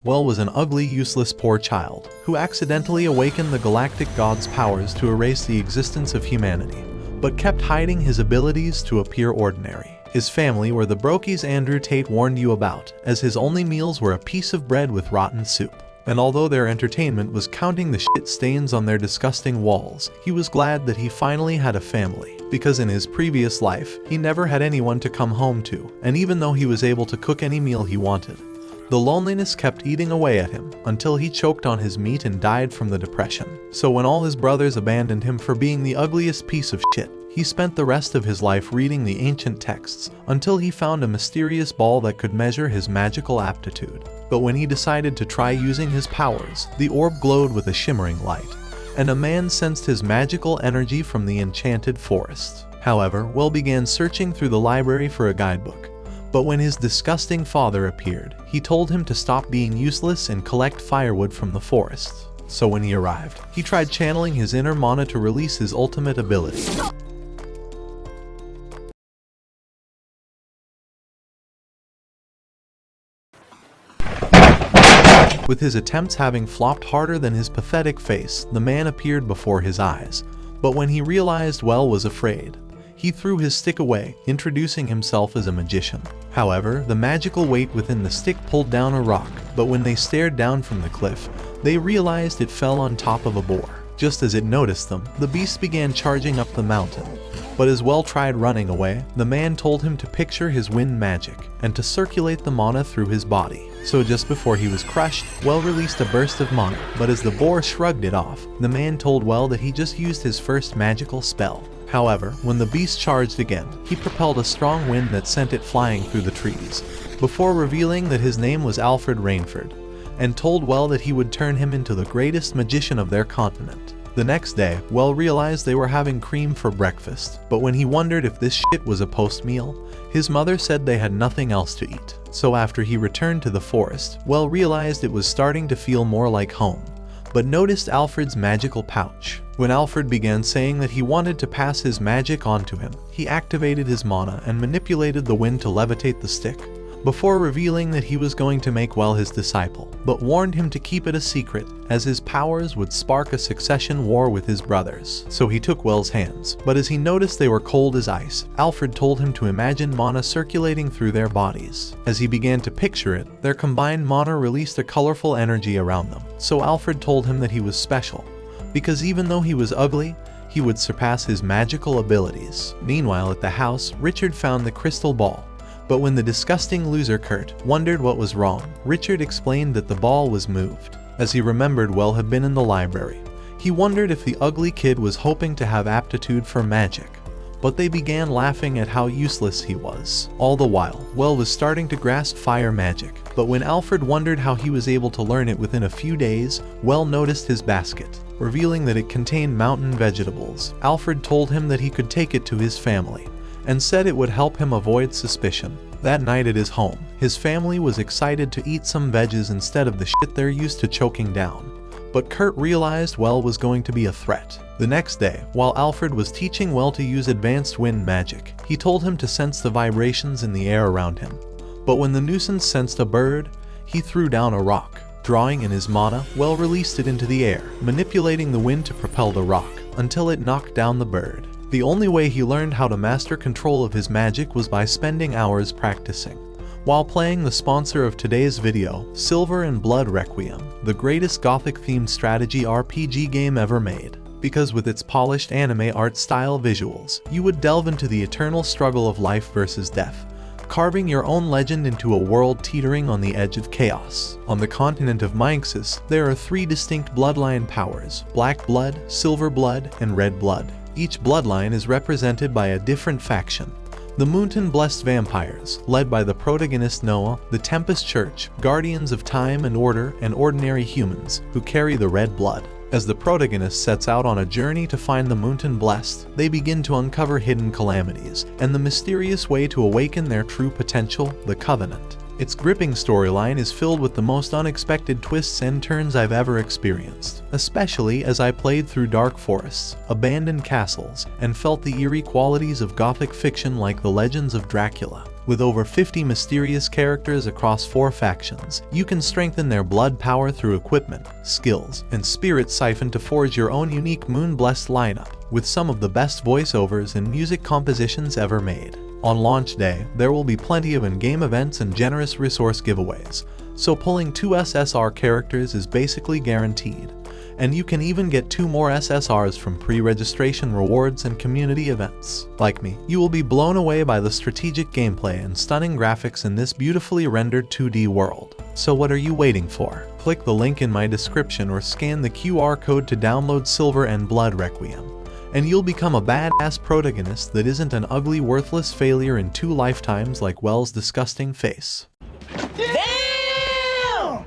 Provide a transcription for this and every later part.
Well was an ugly, useless poor child, who accidentally awakened the galactic god's powers to erase the existence of humanity, but kept hiding his abilities to appear ordinary. His family were the brokies Andrew Tate warned you about, as his only meals were a piece of bread with rotten soup. And although their entertainment was counting the shit stains on their disgusting walls, he was glad that he finally had a family, because in his previous life, he never had anyone to come home to, and even though he was able to cook any meal he wanted, the loneliness kept eating away at him until he choked on his meat and died from the depression. So when all his brothers abandoned him for being the ugliest piece of shit, he spent the rest of his life reading the ancient texts until he found a mysterious ball that could measure his magical aptitude. But when he decided to try using his powers, the orb glowed with a shimmering light, and a man sensed his magical energy from the enchanted forest. However, Will began searching through the library for a guidebook. But when his disgusting father appeared, he told him to stop being useless and collect firewood from the forest. So when he arrived, he tried channeling his inner mana to release his ultimate ability. With his attempts having flopped harder than his pathetic face, the man appeared before his eyes. But when he realized Well was afraid, he threw his stick away, introducing himself as a magician. However, the magical weight within the stick pulled down a rock, but when they stared down from the cliff, they realized it fell on top of a boar. Just as it noticed them, the beast began charging up the mountain. But as Well tried running away, the man told him to picture his wind magic, and to circulate the mana through his body. So just before he was crushed, Well released a burst of mana, but as the boar shrugged it off, the man told Well that he just used his first magical spell. However, when the beast charged again, he propelled a strong wind that sent it flying through the trees, before revealing that his name was Alfred Rainford, and told Well that he would turn him into the greatest magician of their continent. The next day, Well realized they were having cream for breakfast, but when he wondered if this shit was a post-meal, his mother said they had nothing else to eat. So after he returned to the forest, Well realized it was starting to feel more like home, but noticed Alfred's magical pouch. When Alfred began saying that he wanted to pass his magic on to him, he activated his mana and manipulated the wind to levitate the stick, before revealing that he was going to make Well his disciple, but warned him to keep it a secret, as his powers would spark a succession war with his brothers. So he took Well's hands, but as he noticed they were cold as ice, Alfred told him to imagine mana circulating through their bodies. As he began to picture it, their combined mana released a colorful energy around them. So Alfred told him that he was special, because even though he was ugly, he would surpass his magical abilities. Meanwhile at the house, Richard found the crystal ball. But when the disgusting loser Kurt wondered what was wrong, Richard explained that the ball was moved. As he remembered Well had been in the library, he wondered if the ugly kid was hoping to have aptitude for magic. But they began laughing at how useless he was. All the while, Well was starting to grasp fire magic, but when Alfred wondered how he was able to learn it within a few days, Well noticed his basket, revealing that it contained mountain vegetables. Alfred told him that he could take it to his family, and said it would help him avoid suspicion. That night at his home, his family was excited to eat some veggies instead of the shit they're used to choking down. But Kurt realized Well was going to be a threat. The next day, while Alfred was teaching Well to use advanced wind magic, he told him to sense the vibrations in the air around him. But when the nuisance sensed a bird, he threw down a rock. Drawing in his mana, Well released it into the air, manipulating the wind to propel the rock, until it knocked down the bird. The only way he learned how to master control of his magic was by spending hours practicing, while playing the sponsor of today's video, Silver and Blood Requiem, the greatest gothic-themed strategy RPG game ever made. Because with its polished anime art style visuals, you would delve into the eternal struggle of life versus death, carving your own legend into a world teetering on the edge of chaos. On the continent of Minxis, there are 3 distinct bloodline powers: Black Blood, Silver Blood, and Red Blood. Each bloodline is represented by a different faction. The Mountain-blessed vampires, led by the protagonist Noah, the Tempest Church, guardians of time and order, and ordinary humans, who carry the red blood. As the protagonist sets out on a journey to find the Mountain-blessed, they begin to uncover hidden calamities, and the mysterious way to awaken their true potential, the Covenant. Its gripping storyline is filled with the most unexpected twists and turns I've ever experienced, especially as I played through dark forests, abandoned castles, and felt the eerie qualities of gothic fiction like the legends of Dracula. With over 50 mysterious characters across 4 factions, you can strengthen their blood power through equipment, skills, and spirit siphon to forge your own unique moon-blessed lineup, with some of the best voiceovers and music compositions ever made. On launch day, there will be plenty of in-game events and generous resource giveaways, so pulling 2 SSR characters is basically guaranteed. And you can even get 2 more SSRs from pre-registration rewards and community events. Like me, you will be blown away by the strategic gameplay and stunning graphics in this beautifully rendered 2D world. So what are you waiting for? Click the link in my description or scan the QR code to download Silver and Blood Requiem, and you'll become a badass protagonist that isn't an ugly, worthless failure in 2 lifetimes like Well's disgusting face.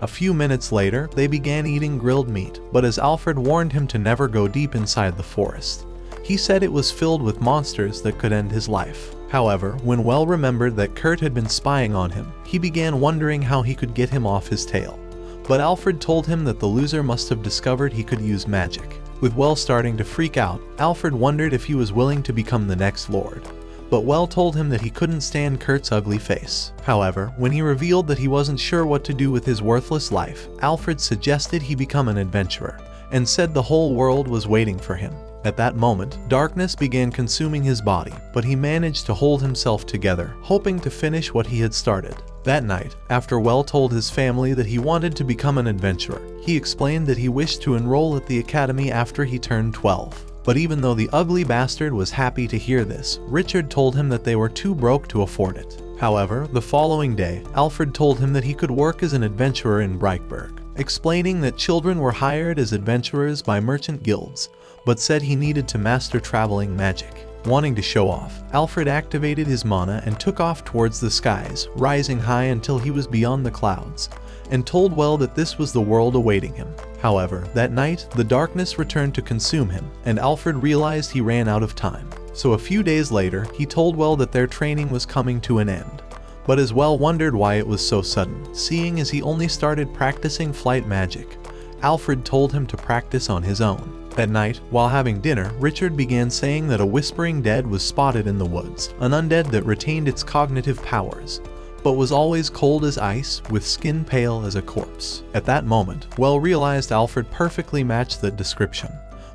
A few minutes later, they began eating grilled meat, but as Alfred warned him to never go deep inside the forest, he said it was filled with monsters that could end his life. However, when Well remembered that Kurt had been spying on him, he began wondering how he could get him off his tail. But Alfred told him that the loser must have discovered he could use magic. With Well starting to freak out, Alfred wondered if he was willing to become the next Lord. But Well told him that he couldn't stand Kurt's ugly face. However, when he revealed that he wasn't sure what to do with his worthless life, Alfred suggested he become an adventurer, and said the whole world was waiting for him. At that moment, darkness began consuming his body, but he managed to hold himself together, hoping to finish what he had started. That night, after Well told his family that he wanted to become an adventurer, he explained that he wished to enroll at the academy after he turned 12. But even though the ugly bastard was happy to hear this, Richard told him that they were too broke to afford it. However, the following day, Alfred told him that he could work as an adventurer in Brightburg, explaining that children were hired as adventurers by merchant guilds, but said he needed to master traveling magic. Wanting to show off, Alfred activated his mana and took off towards the skies, rising high until he was beyond the clouds, and told Well that this was the world awaiting him. However, that night, the darkness returned to consume him, and Alfred realized he ran out of time. So a few days later, he told Well that their training was coming to an end. But as Well wondered why it was so sudden, seeing as he only started practicing flight magic, Alfred told him to practice on his own. That night, while having dinner, Richard began saying that a whispering dead was spotted in the woods, an undead that retained its cognitive powers, but was always cold as ice, with skin pale as a corpse. At that moment, Well realized Alfred perfectly matched that description,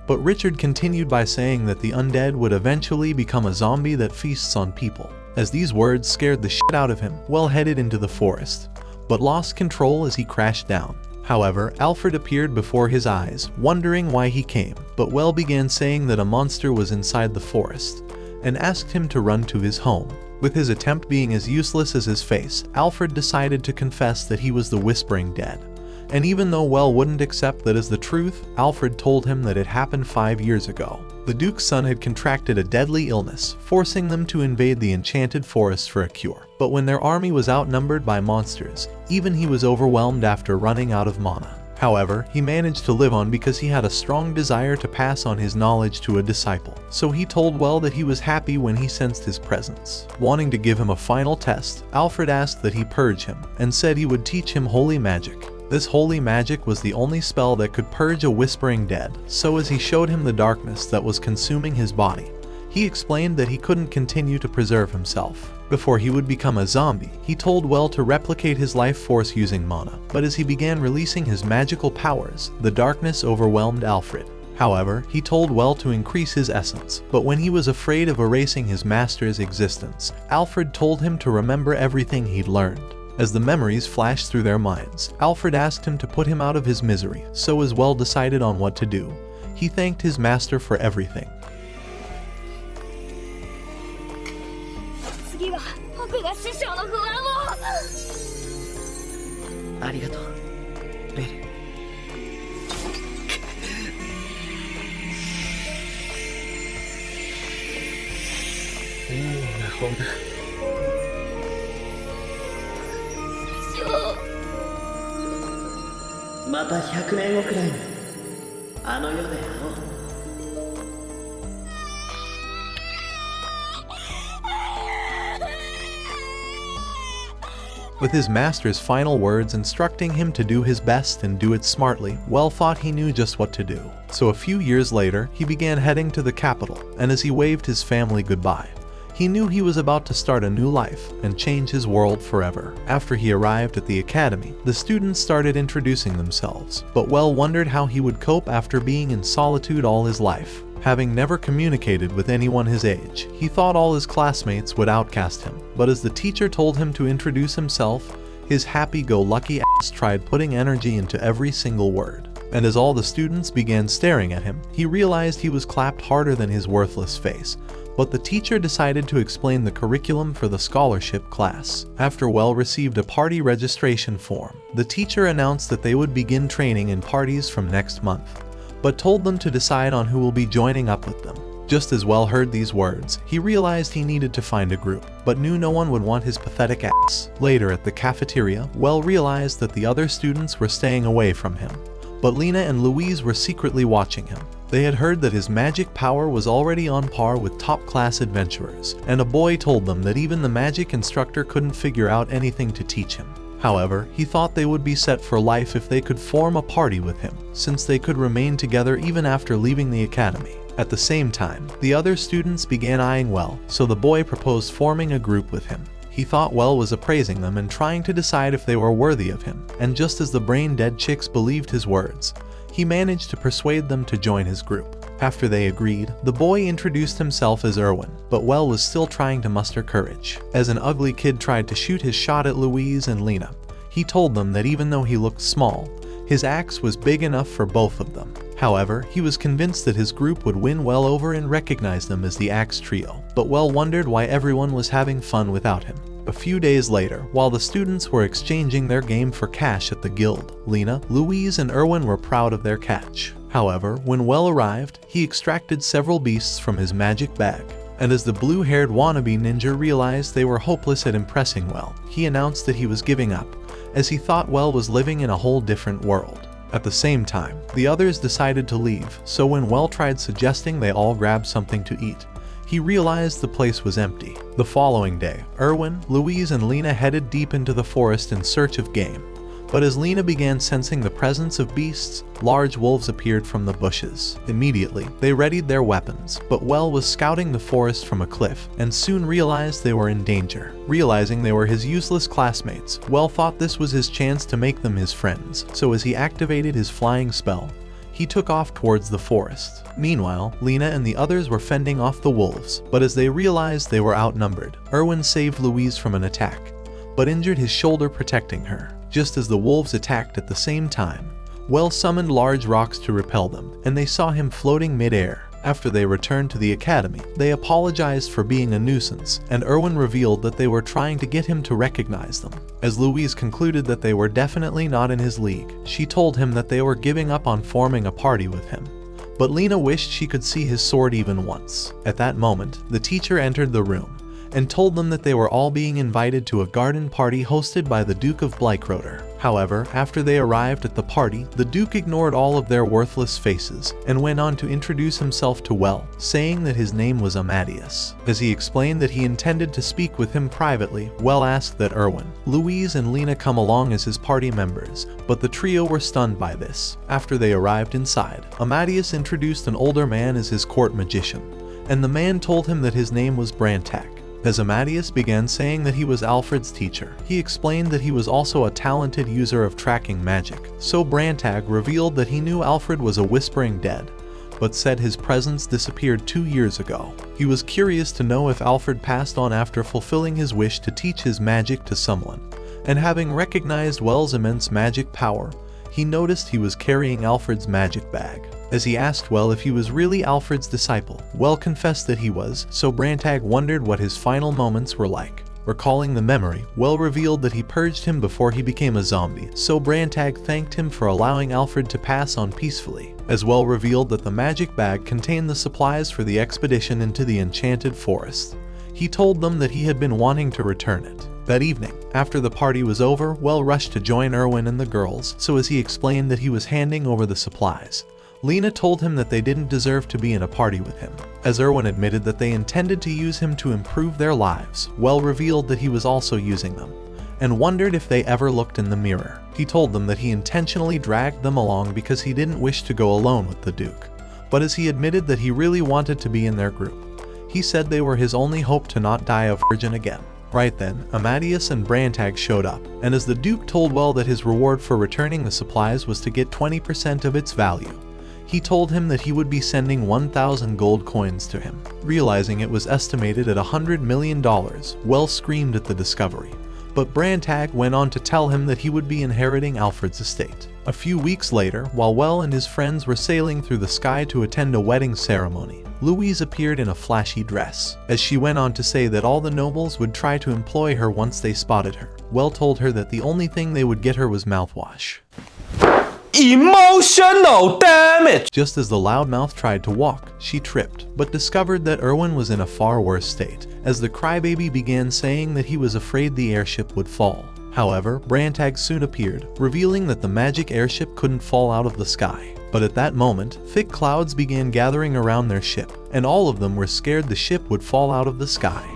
but Richard continued by saying that the undead would eventually become a zombie that feasts on people. As these words scared the shit out of him, Well headed into the forest, but lost control as he crashed down. However, Alfred appeared before his eyes, wondering why he came, but Well began saying that a monster was inside the forest, and asked him to run to his home. With his attempt being as useless as his face, Alfred decided to confess that he was the Whispering Dead. And even though Well wouldn't accept that as the truth, Alfred told him that it happened 5 years ago. The Duke's son had contracted a deadly illness, forcing them to invade the enchanted forest for a cure. But when their army was outnumbered by monsters, even he was overwhelmed after running out of mana. However, he managed to live on because he had a strong desire to pass on his knowledge to a disciple. So he told Well that he was happy when he sensed his presence. Wanting to give him a final test, Alfred asked that he purge him, and said he would teach him holy magic. This holy magic was the only spell that could purge a whispering dead, so as he showed him the darkness that was consuming his body, he explained that he couldn't continue to preserve himself. Before he would become a zombie, he told Well to replicate his life force using mana, but as he began releasing his magical powers, the darkness overwhelmed Alfred. However, he told Well to increase his essence, but when he was afraid of erasing his master's existence, Alfred told him to remember everything he'd learned. As the memories flashed through their minds, Alfred asked him to put him out of his misery, so as Well decided on what to do. He thanked his master for everything. 次は僕が師匠の不安を。ありがとう、ベル。いい魔法だ。師匠。また100年後くらいにあの世で会おう。 With his master's final words instructing him to do his best and do it smartly, Well thought he knew just what to do. So a few years later, he began heading to the capital, and as he waved his family goodbye, He knew he was about to start a new life and change his world forever. After he arrived at the academy, the students started introducing themselves, but Well wondered how he would cope after being in solitude all his life. Having never communicated with anyone his age, he thought all his classmates would outcast him, but as the teacher told him to introduce himself, his happy-go-lucky ass tried putting energy into every single word. And as all the students began staring at him, he realized he was clapped harder than his worthless face. But the teacher decided to explain the curriculum for the scholarship class. After Well received a party registration form, the teacher announced that they would begin training in parties from next month, but told them to decide on who will be joining up with them. Just as Well heard these words, he realized he needed to find a group, but knew no one would want his pathetic ass. Later at the cafeteria, Well realized that the other students were staying away from him, but Lena and Louise were secretly watching him. They had heard that his magic power was already on par with top-class adventurers, and a boy told them that even the magic instructor couldn't figure out anything to teach him. However, he thought they would be set for life if they could form a party with him, since they could remain together even after leaving the academy. At the same time, the other students began eyeing Well, so the boy proposed forming a group with him. He thought Well was appraising them and trying to decide if they were worthy of him, and just as the brain-dead chicks believed his words, he managed to persuade them to join his group. After they agreed, the boy introduced himself as Erwin, but Well was still trying to muster courage. As an ugly kid tried to shoot his shot at Louise and Lena, he told them that even though he looked small, his axe was big enough for both of them. However, he was convinced that his group would win Well over and recognize them as the Axe Trio, but Well wondered why everyone was having fun without him. A few days later, while the students were exchanging their game for cash at the guild, Lena, Louise, and Erwin were proud of their catch. However, when Well arrived, he extracted several beasts from his magic bag, and as the blue-haired wannabe ninja realized they were hopeless at impressing Well, he announced that he was giving up, as he thought Well was living in a whole different world. At the same time, the others decided to leave, so when Well tried suggesting they all grab something to eat, he realized the place was empty. The following day, Erwin, Louise, and Lena headed deep into the forest in search of game. But as Lena began sensing the presence of beasts, large wolves appeared from the bushes. Immediately, they readied their weapons, but Well was scouting the forest from a cliff, and soon realized they were in danger. Realizing they were his useless classmates, Well thought this was his chance to make them his friends, so as he activated his flying spell, he took off towards the forest. Meanwhile, Lena and the others were fending off the wolves, but as they realized they were outnumbered, Erwin saved Louise from an attack, but injured his shoulder protecting her. Just as the wolves attacked at the same time, Well summoned large rocks to repel them, and they saw him floating mid-air. After they returned to the academy, they apologized for being a nuisance, and Erwin revealed that they were trying to get him to recognize them. As Louise concluded that they were definitely not in his league, she told him that they were giving up on forming a party with him. But Lena wished she could see his sword even once. At that moment, the teacher entered the room and told them that they were all being invited to a garden party hosted by the Duke of Bleichroder. However, after they arrived at the party, the Duke ignored all of their worthless faces and went on to introduce himself to Well, saying that his name was Amadeus. As he explained that he intended to speak with him privately, Well asked that Erwin, Louise, and Lena come along as his party members, but the trio were stunned by this. After they arrived inside, Amadeus introduced an older man as his court magician, and the man told him that his name was Brantak. As Amadeus began saying that he was Alfred's teacher, he explained that he was also a talented user of tracking magic. So Brantag revealed that he knew Alfred was a whispering dead, but said his presence disappeared 2 years ago. He was curious to know if Alfred passed on after fulfilling his wish to teach his magic to someone, and having recognized Well's immense magic power, he noticed he was carrying Alfred's magic bag. As he asked Well if he was really Alfred's disciple, Well confessed that he was, so Brantag wondered what his final moments were like. Recalling the memory, Well revealed that he purged him before he became a zombie, so Brantag thanked him for allowing Alfred to pass on peacefully. As Well revealed that the magic bag contained the supplies for the expedition into the enchanted forest. He told them that he had been wanting to return it. That evening, after the party was over, Well rushed to join Erwin and the girls, so as he explained that he was handing over the supplies, Lena told him that they didn't deserve to be in a party with him. As Erwin admitted that they intended to use him to improve their lives, Well revealed that he was also using them, and wondered if they ever looked in the mirror. He told them that he intentionally dragged them along because he didn't wish to go alone with the Duke, but as he admitted that he really wanted to be in their group, He said they were his only hope to not die a virgin again. Right then, Amadeus and Brantag showed up, and as the Duke told Well that his reward for returning the supplies was to get 20% of its value, he told him that he would be sending 1,000 gold coins to him. Realizing it was estimated at $100 million, Well screamed at the discovery, but Brantag went on to tell him that he would be inheriting Alfred's estate. A few weeks later, while Well and his friends were sailing through the sky to attend a wedding ceremony, Louise appeared in a flashy dress, as she went on to say that all the nobles would try to employ her once they spotted her. Well told her that the only thing they would get her was mouthwash. Emotional damage! Just as the loudmouth tried to walk, she tripped, but discovered that Erwin was in a far worse state, as the crybaby began saying that he was afraid the airship would fall. However, Brantag soon appeared, revealing that the magic airship couldn't fall out of the sky. But at that moment, thick clouds began gathering around their ship, and all of them were scared the ship would fall out of the sky.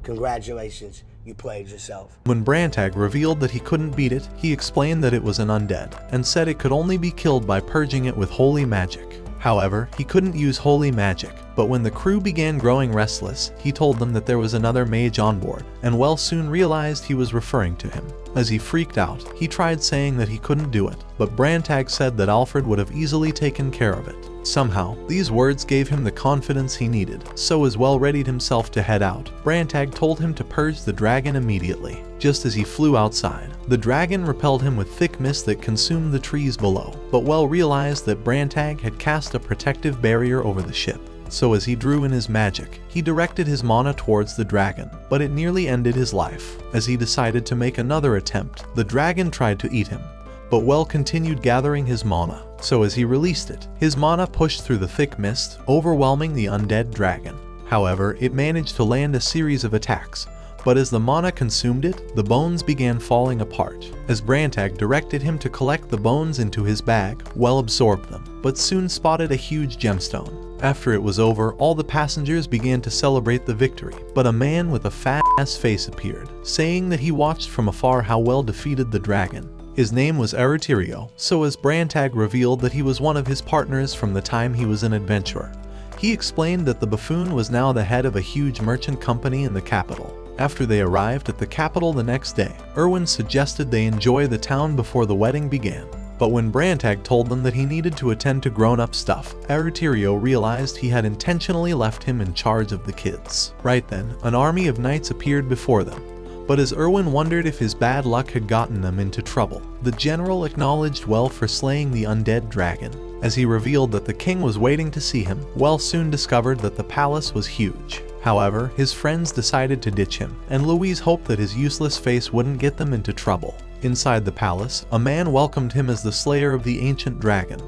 Congratulations, you played yourself. When Brantag revealed that he couldn't beat it, he explained that it was an undead, and said it could only be killed by purging it with holy magic. However, he couldn't use holy magic, but when the crew began growing restless, he told them that there was another mage on board, and Well soon realized he was referring to him. As he freaked out, he tried saying that he couldn't do it, but Brantag said that Alfred would have easily taken care of it. Somehow, these words gave him the confidence he needed, so as Well readied himself to head out, Brantag told him to purge the dragon immediately. Just as he flew outside, the dragon repelled him with thick mist that consumed the trees below, but Well realized that Brantag had cast a protective barrier over the ship. So as he drew in his magic, he directed his mana towards the dragon, but it nearly ended his life. As he decided to make another attempt, the dragon tried to eat him, but Well continued gathering his mana. So as he released it, his mana pushed through the thick mist, overwhelming the undead dragon. However, it managed to land a series of attacks, but as the mana consumed it, the bones began falling apart. As Brantag directed him to collect the bones into his bag, Well absorbed them, but soon spotted a huge gemstone. After it was over, all the passengers began to celebrate the victory, but a man with a fat-ass face appeared, saying that he watched from afar how Well defeated the dragon. His name was Eritirio, so as Brantag revealed that he was one of his partners from the time he was an adventurer. He explained that the buffoon was now the head of a huge merchant company in the capital. After they arrived at the capital the next day, Erwin suggested they enjoy the town before the wedding began. But when Brantag told them that he needed to attend to grown-up stuff, Eritirio realized he had intentionally left him in charge of the kids. Right then, an army of knights appeared before them. But as Erwin wondered if his bad luck had gotten them into trouble, the general acknowledged Well for slaying the undead dragon. As he revealed that the king was waiting to see him, Well soon discovered that the palace was huge. However, his friends decided to ditch him, and Louise hoped that his useless face wouldn't get them into trouble. Inside the palace, a man welcomed him as the slayer of the ancient dragon.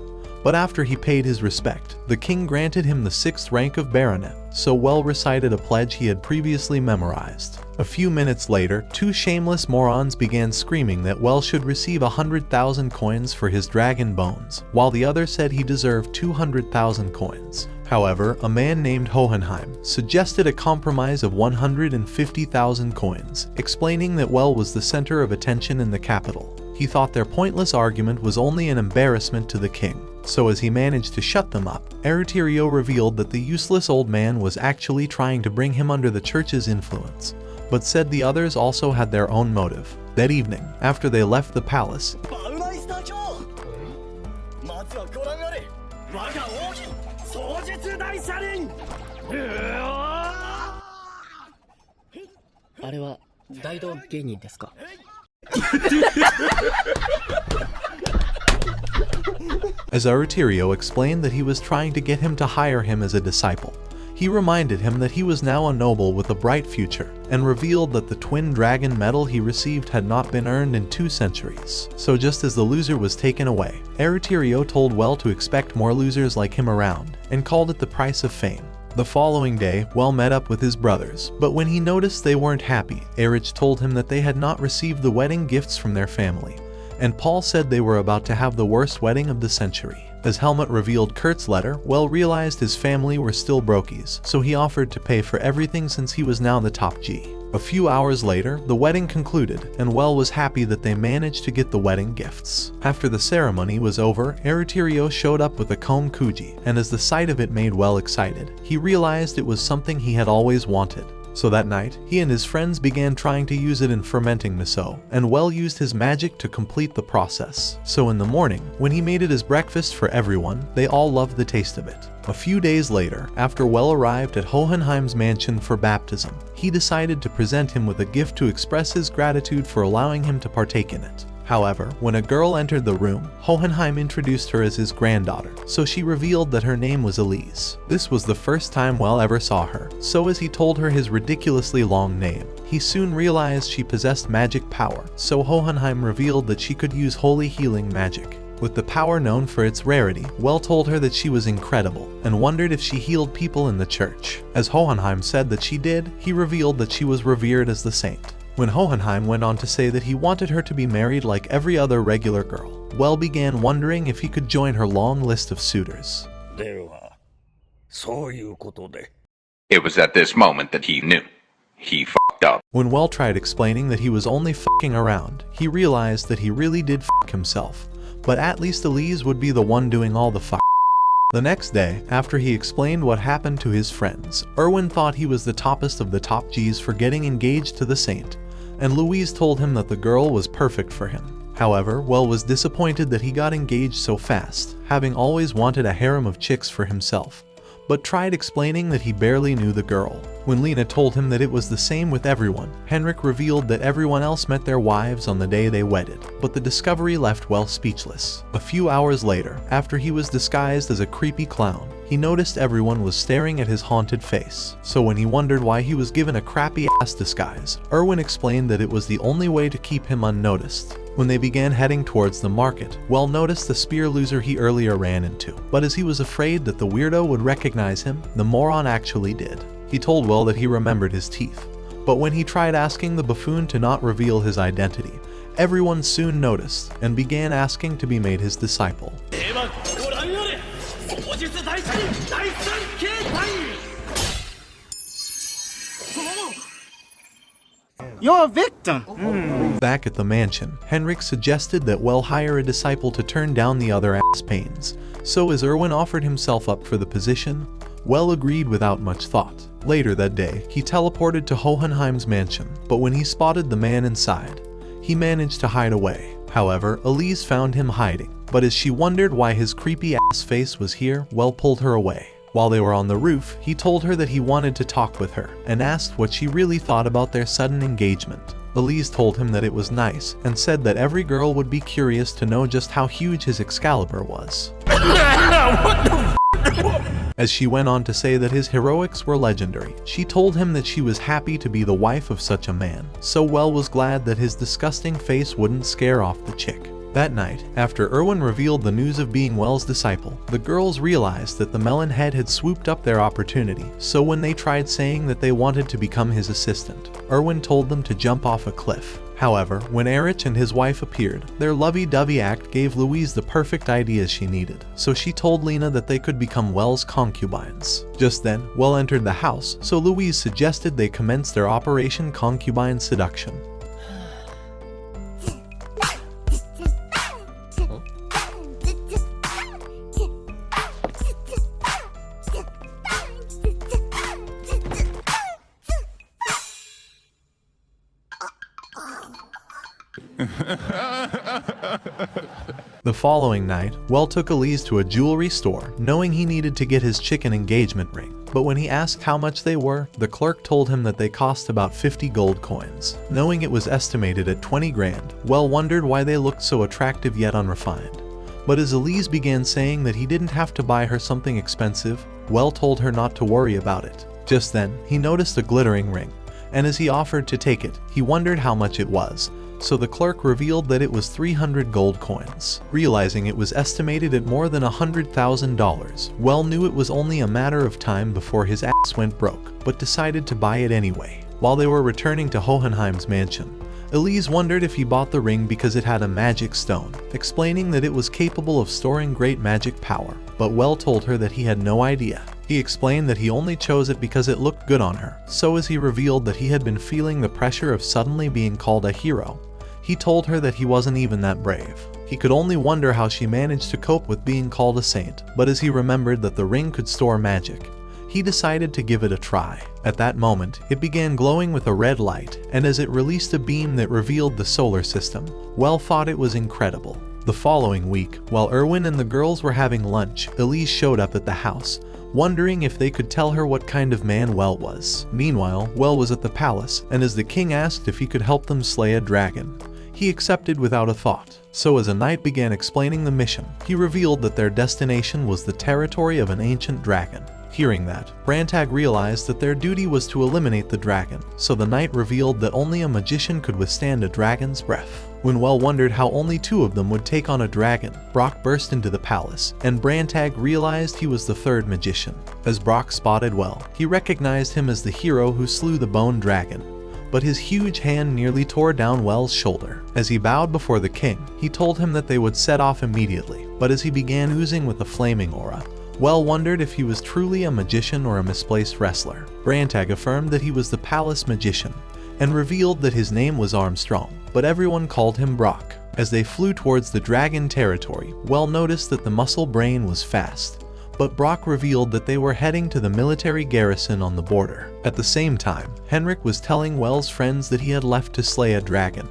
But after he paid his respect, the king granted him the 6th rank of baronet, so Well recited a pledge he had previously memorized. A few minutes later, 2 shameless morons began screaming that Well should receive 100,000 coins for his dragon bones, while the other said he deserved 200,000 coins. However, a man named Hohenheim suggested a compromise of 150,000 coins, explaining that Well was the center of attention in the capital. He thought their pointless argument was only an embarrassment to the king. So as he managed to shut them up, Eritirio revealed that the useless old man was actually trying to bring him under the church's influence, but said the others also had their own motive. That evening, after they left the palace, as Eritirio explained that he was trying to get him to hire him as a disciple, he reminded him that he was now a noble with a bright future, and revealed that the twin dragon medal he received had not been earned in 2 centuries. So just as the loser was taken away, Eritirio told Well to expect more losers like him around, and called it the price of fame. The following day, Well met up with his brothers, but when he noticed they weren't happy, Erich told him that they had not received the wedding gifts from their family, and Paul said they were about to have the worst wedding of the century. As Helmut revealed Kurt's letter, Well realized his family were still brokies, so he offered to pay for everything since he was now the top G. A few hours later, the wedding concluded, and Well was happy that they managed to get the wedding gifts. After the ceremony was over, Eritirio showed up with a comb kuji, and as the sight of it made Well excited, he realized it was something he had always wanted. So that night, he and his friends began trying to use it in fermenting miso, and Well used his magic to complete the process. So in the morning, when he made it as breakfast for everyone, they all loved the taste of it. A few days later, after Well arrived at Hohenheim's mansion for baptism, he decided to present him with a gift to express his gratitude for allowing him to partake in it. However, when a girl entered the room, Hohenheim introduced her as his granddaughter, so she revealed that her name was Elise. This was the first time Well ever saw her, so as he told her his ridiculously long name, he soon realized she possessed magic power, so Hohenheim revealed that she could use holy healing magic. With the power known for its rarity, Well told her that she was incredible, and wondered if she healed people in the church. As Hohenheim said that she did, he revealed that she was revered as the saint. When Hohenheim went on to say that he wanted her to be married like every other regular girl, Well began wondering if he could join her long list of suitors. It was at this moment that he knew. He fucked up. When Well tried explaining that he was only fucking around, he realized that he really did fuck himself, but at least Elise would be the one doing all the fuck. The next day, after he explained what happened to his friends, Erwin thought he was the toppest of the top G's for getting engaged to the saint, and Louise told him that the girl was perfect for him. However, Well was disappointed that he got engaged so fast, having always wanted a harem of chicks for himself, but tried explaining that he barely knew the girl. When Lena told him that it was the same with everyone, Henrik revealed that everyone else met their wives on the day they wedded, but the discovery left Well speechless. A few hours later, after he was disguised as a creepy clown, he noticed everyone was staring at his haunted face. So when he wondered why he was given a crappy-ass disguise, Erwin explained that it was the only way to keep him unnoticed. When they began heading towards the market, Well noticed the spear loser he earlier ran into, but as he was afraid that the weirdo would recognize him, the moron actually did. He told Well that he remembered his teeth, but when he tried asking the buffoon to not reveal his identity, everyone soon noticed and began asking to be made his disciple. You're a victim! Back at the mansion, Henrik suggested that Well hire a disciple to turn down the other ass pains, so as Erwin offered himself up for the position, Well agreed without much thought. Later that day, he teleported to Hohenheim's mansion, but when he spotted the man inside, he managed to hide away. However, Elise found him hiding, but as she wondered why his creepy ass face was here, Well pulled her away. While they were on the roof, he told her that he wanted to talk with her, and asked what she really thought about their sudden engagement. Elise told him that it was nice, and said that every girl would be curious to know just how huge his Excalibur was. As she went on to say that his heroics were legendary, she told him that she was happy to be the wife of such a man, so Well was glad that his disgusting face wouldn't scare off the chick. That night, after Erwin revealed the news of being Well's disciple, the girls realized that the melon head had swooped up their opportunity, so when they tried saying that they wanted to become his assistant, Erwin told them to jump off a cliff. However, when Erich and his wife appeared, their lovey-dovey act gave Louise the perfect ideas she needed, so she told Lena that they could become Well's concubines. Just then, Well entered the house, so Louise suggested they commence their Operation Concubine Seduction. The following night, Well took Elise to a jewelry store, knowing he needed to get his chick an engagement ring. But when he asked how much they were, the clerk told him that they cost about 50 gold coins. Knowing it was estimated at 20 grand, Well wondered why they looked so attractive yet unrefined. But as Elise began saying that he didn't have to buy her something expensive, Well told her not to worry about it. Just then, he noticed a glittering ring, and as he offered to take it, he wondered how much it was. So the clerk revealed that it was 300 gold coins. Realizing it was estimated at more than $100,000, Well knew it was only a matter of time before his ass went broke, but decided to buy it anyway. While they were returning to Hohenheim's mansion, Elise wondered if he bought the ring because it had a magic stone, explaining that it was capable of storing great magic power, but Well told her that he had no idea. He explained that he only chose it because it looked good on her, so as he revealed that he had been feeling the pressure of suddenly being called a hero, he told her that he wasn't even that brave. He could only wonder how she managed to cope with being called a saint, but as he remembered that the ring could store magic, he decided to give it a try. At that moment, it began glowing with a red light, and as it released a beam that revealed the solar system, Well thought it was incredible. The following week, while Erwin and the girls were having lunch, Elise showed up at the house, wondering if they could tell her what kind of man Well was. Meanwhile, Well was at the palace, and as the king asked if he could help them slay a dragon, he accepted without a thought. So as a knight began explaining the mission, he revealed that their destination was the territory of an ancient dragon. Hearing that, Brantag realized that their duty was to eliminate the dragon, so the knight revealed that only a magician could withstand a dragon's breath. When Well wondered how only 2 of them would take on a dragon, Brock burst into the palace, and Brantag realized he was the 3rd magician. As Brock spotted Well, he recognized him as the hero who slew the bone dragon, but his huge hand nearly tore down Well's shoulder. As he bowed before the king, he told him that they would set off immediately, but as he began oozing with a flaming aura, Well wondered if he was truly a magician or a misplaced wrestler. Brantag affirmed that he was the palace magician, and revealed that his name was Armstrong, but everyone called him Brock. As they flew towards the dragon territory, Well noticed that the muscle brain was fast, but Brock revealed that they were heading to the military garrison on the border. At the same time, Henrik was telling Well's friends that he had left to slay a dragon,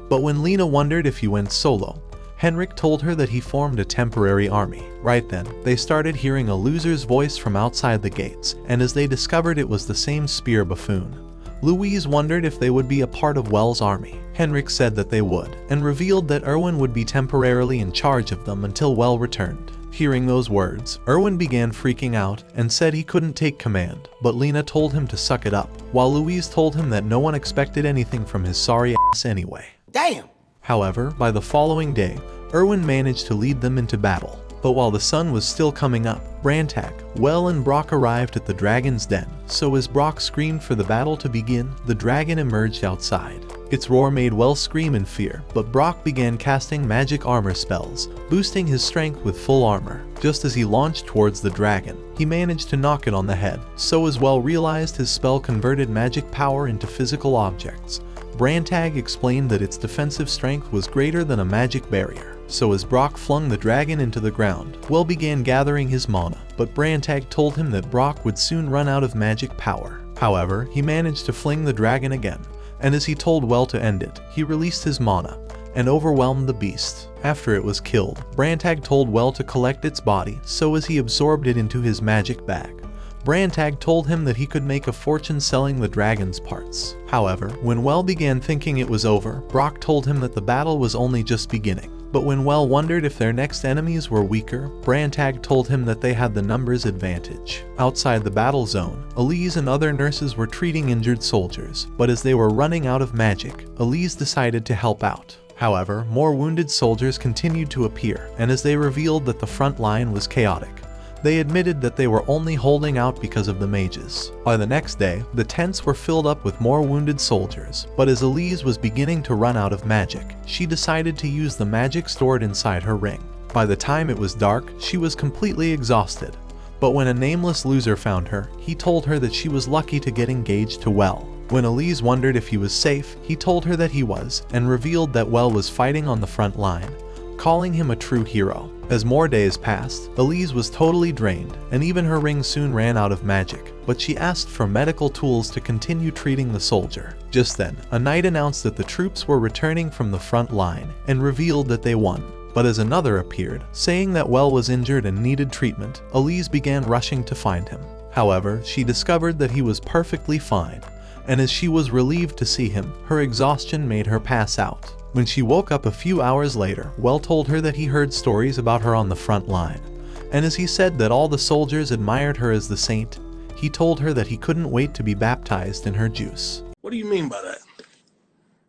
but when Lena wondered if he went solo, Henrik told her that he formed a temporary army. Right then, they started hearing a loser's voice from outside the gates, and as they discovered it was the same spear buffoon, Louise wondered if they would be a part of Well's army. Henrik said that they would, and revealed that Erwin would be temporarily in charge of them until Well returned. Hearing those words, Erwin began freaking out and said he couldn't take command, but Lena told him to suck it up, while Louise told him that no one expected anything from his sorry ass anyway. Damn! However, by the following day, Erwin managed to lead them into battle. But while the sun was still coming up, Brantag, Well and Brock arrived at the dragon's den, so as Brock screamed for the battle to begin, the dragon emerged outside. Its roar made Well scream in fear, but Brock began casting magic armor spells, boosting his strength with full armor. Just as he launched towards the dragon, he managed to knock it on the head, so as Well realized his spell converted magic power into physical objects. Brantag explained that its defensive strength was greater than a magic barrier. So as Brock flung the dragon into the ground, Well began gathering his mana, but Brantag told him that Brock would soon run out of magic power. However, he managed to fling the dragon again, and as he told Well to end it, he released his mana and overwhelmed the beast. After it was killed, Brantag told Well to collect its body, so as he absorbed it into his magic bag. Brantag told him that he could make a fortune selling the dragon's parts. However, when Well began thinking it was over, Brock told him that the battle was only just beginning. But when Well wondered if their next enemies were weaker, Brantag told him that they had the numbers advantage. Outside the battle zone, Elise and other nurses were treating injured soldiers, but as they were running out of magic, Elise decided to help out. However, more wounded soldiers continued to appear, and as they revealed that the front line was chaotic, they admitted that they were only holding out because of the mages. By the next day, the tents were filled up with more wounded soldiers, but as Elise was beginning to run out of magic, she decided to use the magic stored inside her ring. By the time it was dark, she was completely exhausted, but when a nameless loser found her, he told her that she was lucky to get engaged to Well. When Elise wondered if he was safe, he told her that he was, and revealed that Well was fighting on the front line, calling him a true hero. As more days passed, Elise was totally drained, and even her ring soon ran out of magic, but she asked for medical tools to continue treating the soldier. Just then, a knight announced that the troops were returning from the front line, and revealed that they won. But as another appeared, saying that Well was injured and needed treatment, Elise began rushing to find him. However, she discovered that he was perfectly fine, and as she was relieved to see him, her exhaustion made her pass out. When she woke up a few hours later, Well told her that he heard stories about her on the front line, and as he said that all the soldiers admired her as the saint, he told her that he couldn't wait to be baptized in her juice. What do you mean by that?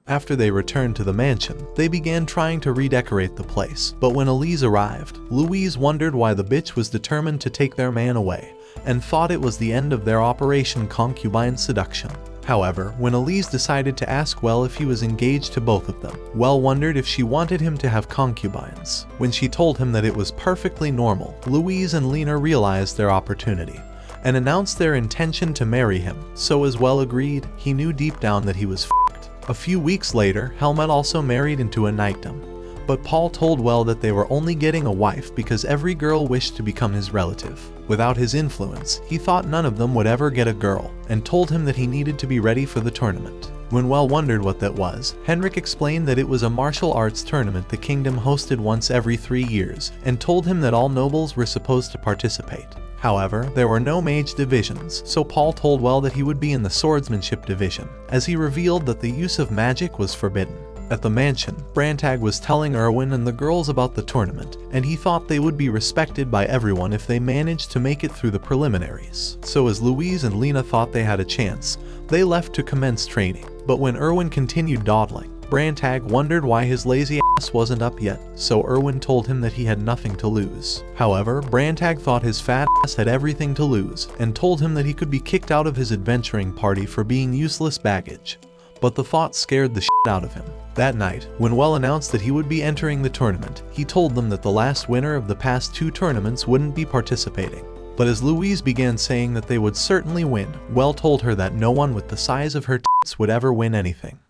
After they returned to the mansion, they began trying to redecorate the place, but when Elise arrived, Louise wondered why the bitch was determined to take their man away, and thought it was the end of their Operation Concubine Seduction. However, when Elise decided to ask Well if he was engaged to both of them, Well wondered if she wanted him to have concubines. When she told him that it was perfectly normal, Louise and Lena realized their opportunity, and announced their intention to marry him, so as Well agreed, he knew deep down that he was f***ed. A few weeks later, Helmut also married into a knightdom, but Paul told Well that they were only getting a wife because every girl wished to become his relative. Without his influence, he thought none of them would ever get a girl, and told him that he needed to be ready for the tournament. When Well wondered what that was, Henrik explained that it was a martial arts tournament the kingdom hosted once every 3 years, and told him that all nobles were supposed to participate. However, there were no mage divisions, so Paul told Well that he would be in the swordsmanship division, as he revealed that the use of magic was forbidden. At the mansion, Brantag was telling Erwin and the girls about the tournament, and he thought they would be respected by everyone if they managed to make it through the preliminaries. So as Louise and Lena thought they had a chance, they left to commence training. But when Erwin continued dawdling, Brantag wondered why his lazy ass wasn't up yet, so Erwin told him that he had nothing to lose. However, Brantag thought his fat ass had everything to lose, and told him that he could be kicked out of his adventuring party for being useless baggage. But the thought scared the shit out of him. That night, when Well announced that he would be entering the tournament, he told them that the last winner of the past 2 tournaments wouldn't be participating. But as Louise began saying that they would certainly win, Well told her that no one with the size of her tits would ever win anything.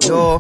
No,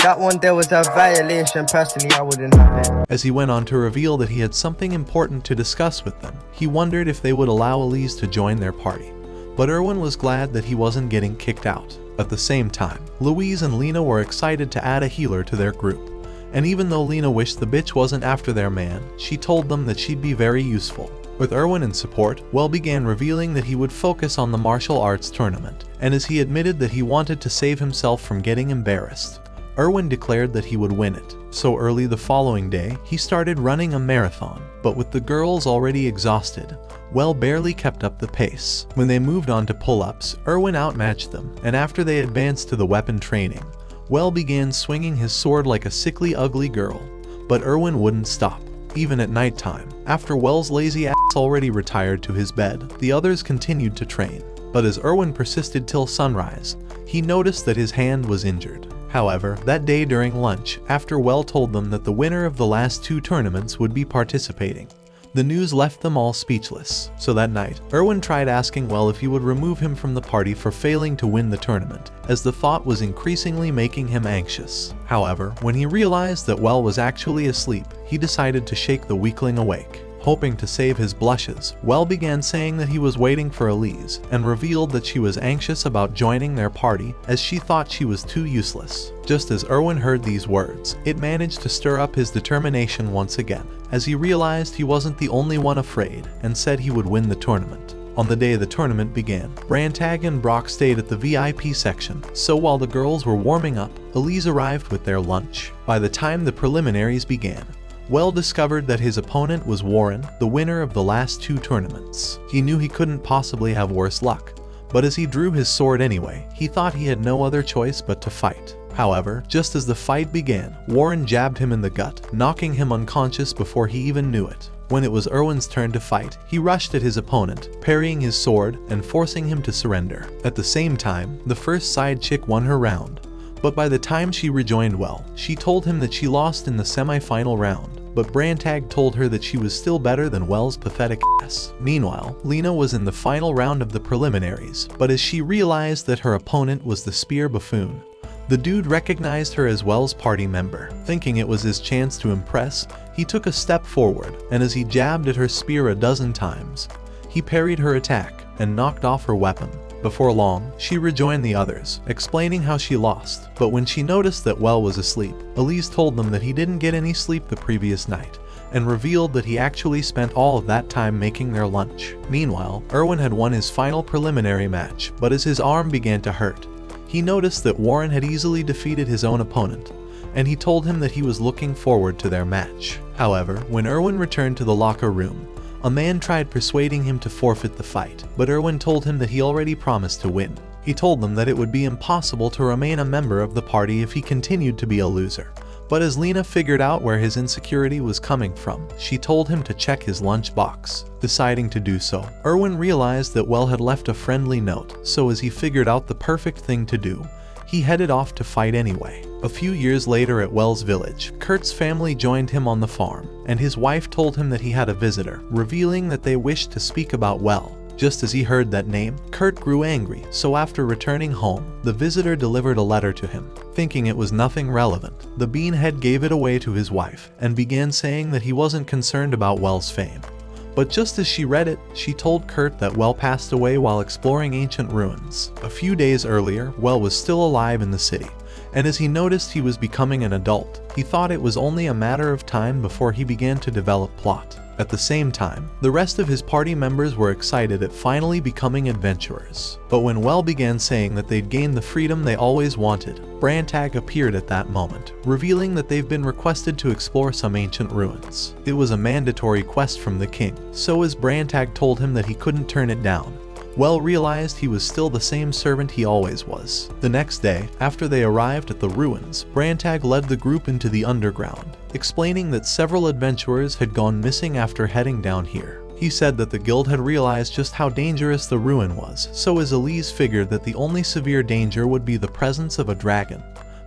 that one there was a violation. Personally, I wouldn't have it. As he went on to reveal that he had something important to discuss with them, he wondered if they would allow Elise to join their party. But Erwin was glad that he wasn't getting kicked out. At the same time, Louise and Lena were excited to add a healer to their group. And even though Lena wished the bitch wasn't after their man, she told them that she'd be very useful. With Erwin in support, Well began revealing that he would focus on the martial arts tournament, and as he admitted that he wanted to save himself from getting embarrassed, Erwin declared that he would win it. So early the following day, he started running a marathon, but with the girls already exhausted, Well barely kept up the pace. When they moved on to pull-ups, Erwin outmatched them, and after they advanced to the weapon training, Well began swinging his sword like a sickly ugly girl, but Erwin wouldn't stop. Even at nighttime, after Well's lazy ass already retired to his bed, the others continued to train. But as Erwin persisted till sunrise, he noticed that his hand was injured. However, that day during lunch, after Well told them that the winner of the last 2 tournaments would be participating, the news left them all speechless. So that night, Erwin tried asking Well if he would remove him from the party for failing to win the tournament, as the thought was increasingly making him anxious. However, when he realized that Well was actually asleep, he decided to shake the weakling awake. Hoping to save his blushes, Well began saying that he was waiting for Elise, and revealed that she was anxious about joining their party as she thought she was too useless. Just as Erwin heard these words, it managed to stir up his determination once again, as he realized he wasn't the only one afraid, and said he would win the tournament. On the day the tournament began, Brantag and Brock stayed at the VIP section, so while the girls were warming up, Elise arrived with their lunch. By the time the preliminaries began, Well discovered that his opponent was Warren, the winner of the last 2 tournaments. He knew he couldn't possibly have worse luck, but as he drew his sword anyway, he thought he had no other choice but to fight. However, just as the fight began, Warren jabbed him in the gut, knocking him unconscious before he even knew it. When it was Erwin's turn to fight, he rushed at his opponent, parrying his sword and forcing him to surrender. At the same time, the first side chick won her round. But by the time she rejoined Well, she told him that she lost in the semi-final round, but Brantag told her that she was still better than Well's pathetic ass. Meanwhile, Lena was in the final round of the preliminaries, but as she realized that her opponent was the spear buffoon, the dude recognized her as Well's party member. Thinking it was his chance to impress, he took a step forward, and as he jabbed at her spear a dozen times, he parried her attack and knocked off her weapon. Before long, she rejoined the others, explaining how she lost, but when she noticed that Well was asleep, Elise told them that he didn't get any sleep the previous night, and revealed that he actually spent all of that time making their lunch. Meanwhile, Erwin had won his final preliminary match, but as his arm began to hurt, he noticed that Warren had easily defeated his own opponent, and he told him that he was looking forward to their match. However, when Erwin returned to the locker room, a man tried persuading him to forfeit the fight, but Erwin told him that he already promised to win. He told them that it would be impossible to remain a member of the party if he continued to be a loser. But as Lena figured out where his insecurity was coming from, she told him to check his lunchbox. Deciding to do so, Erwin realized that Well had left a friendly note, so as he figured out the perfect thing to do, he headed off to fight anyway. A few years later at Well's village, Kurt's family joined him on the farm, and his wife told him that he had a visitor, revealing that they wished to speak about Well. Just as he heard that name, Kurt grew angry, so after returning home, the visitor delivered a letter to him. Thinking it was nothing relevant, the beanhead gave it away to his wife and began saying that he wasn't concerned about Well's fame. But just as she read it, she told Kurt that Well passed away while exploring ancient ruins. A few days earlier, Well was still alive in the city, and as he noticed he was becoming an adult, he thought it was only a matter of time before he began to develop plot. At the same time, the rest of his party members were excited at finally becoming adventurers. But when Well began saying that they'd gained the freedom they always wanted, Brantag appeared at that moment, revealing that they've been requested to explore some ancient ruins. It was a mandatory quest from the king, so as Brantag told him that he couldn't turn it down, Well realized he was still the same servant he always was. The next day, after they arrived at the ruins, Brantag led the group into the underground, explaining that several adventurers had gone missing after heading down here. He said that the guild had realized just how dangerous the ruin was, so as Elise figured that the only severe danger would be the presence of a dragon.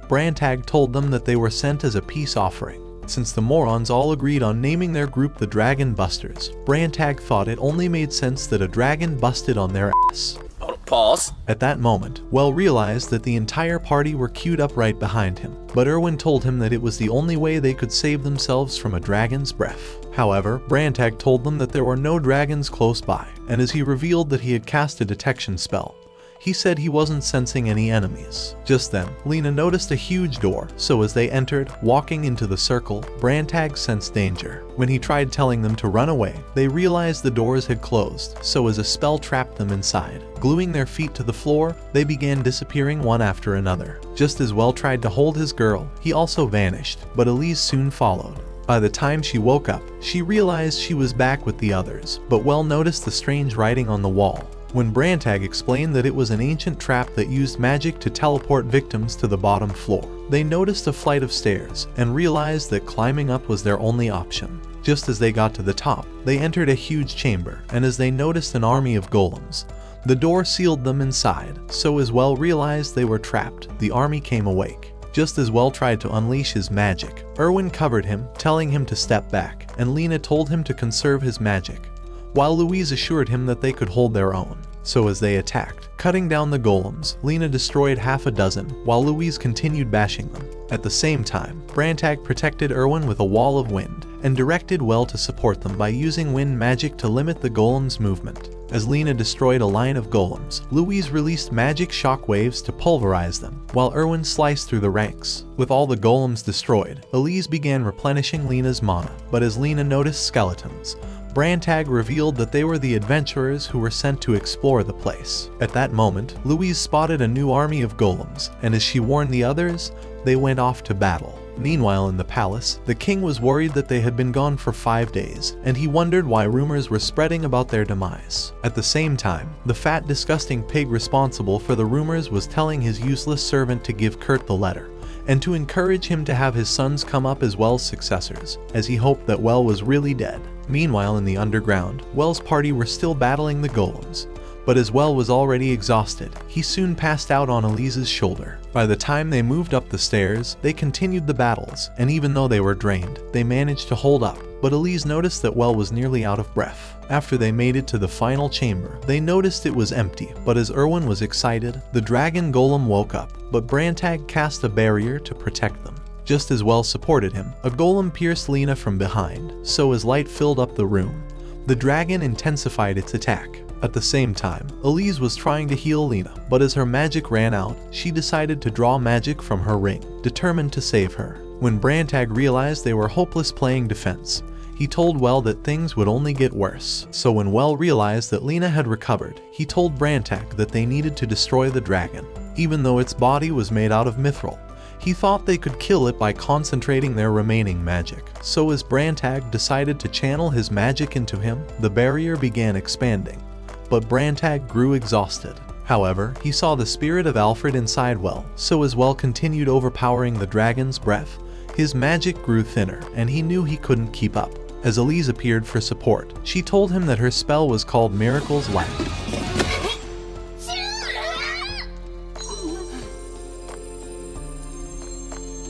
Brantag told them that they were sent as a peace offering. Since the Morons all agreed on naming their group the Dragon Busters, Brantag thought it only made sense that a dragon busted on their ass. Pause. At that moment, Well realized that the entire party were queued up right behind him, but Erwin told him that it was the only way they could save themselves from a dragon's breath. However, Brantag told them that there were no dragons close by, and as he revealed that he had cast a detection spell, he said he wasn't sensing any enemies. Just then, Lena noticed a huge door, so as they entered, walking into the circle, Brantag sensed danger. When he tried telling them to run away, they realized the doors had closed, so as a spell trapped them inside. Gluing their feet to the floor, they began disappearing one after another. Just as Well tried to hold his girl, he also vanished, but Elise soon followed. By the time she woke up, she realized she was back with the others, but Well noticed the strange writing on the wall. When Brantag explained that it was an ancient trap that used magic to teleport victims to the bottom floor, they noticed a flight of stairs and realized that climbing up was their only option. Just as they got to the top, they entered a huge chamber, and as they noticed an army of golems, the door sealed them inside, so as Well realized they were trapped, the army came awake. Just as Well tried to unleash his magic, Erwin covered him, telling him to step back, and Lena told him to conserve his magic, while Louise assured him that they could hold their own. So as they attacked, cutting down the golems, Lena destroyed half a dozen, while Louise continued bashing them. At the same time, Brantag protected Erwin with a wall of wind, and directed Well to support them by using wind magic to limit the golems' movement. As Lena destroyed a line of golems, Louise released magic shockwaves to pulverize them, while Erwin sliced through the ranks. With all the golems destroyed, Elise began replenishing Lena's mana, but as Lena noticed skeletons, Brantag revealed that they were the adventurers who were sent to explore the place. At that moment, Louise spotted a new army of golems, and as she warned the others, they went off to battle. Meanwhile in the palace, the king was worried that they had been gone for 5 days, and he wondered why rumors were spreading about their demise. At the same time, the fat disgusting pig responsible for the rumors was telling his useless servant to give Kurt the letter, and to encourage him to have his sons come up as Well's successors, as he hoped that Well was really dead. Meanwhile in the underground, Well's party were still battling the golems, but as Well was already exhausted, he soon passed out on Elise's shoulder. By the time they moved up the stairs, they continued the battles, and even though they were drained, they managed to hold up, but Elise noticed that Well was nearly out of breath. After they made it to the final chamber, they noticed it was empty, but as Erwin was excited, the dragon golem woke up, but Brantag cast a barrier to protect them. Just as Well supported him, a golem pierced Lena from behind, so as light filled up the room, the dragon intensified its attack. At the same time, Elise was trying to heal Lena, but as her magic ran out, she decided to draw magic from her ring, determined to save her. When Brantag realized they were hopeless playing defense, he told Well that things would only get worse. So when Well realized that Lena had recovered, he told Brantag that they needed to destroy the dragon. Even though its body was made out of mithril, he thought they could kill it by concentrating their remaining magic. So as Brantag decided to channel his magic into him, the barrier began expanding. But Brantag grew exhausted. However, he saw the spirit of Alfred inside Well, so as Well continued overpowering the dragon's breath, his magic grew thinner, and he knew he couldn't keep up. As Elise appeared for support, she told him that her spell was called Miracle's Light.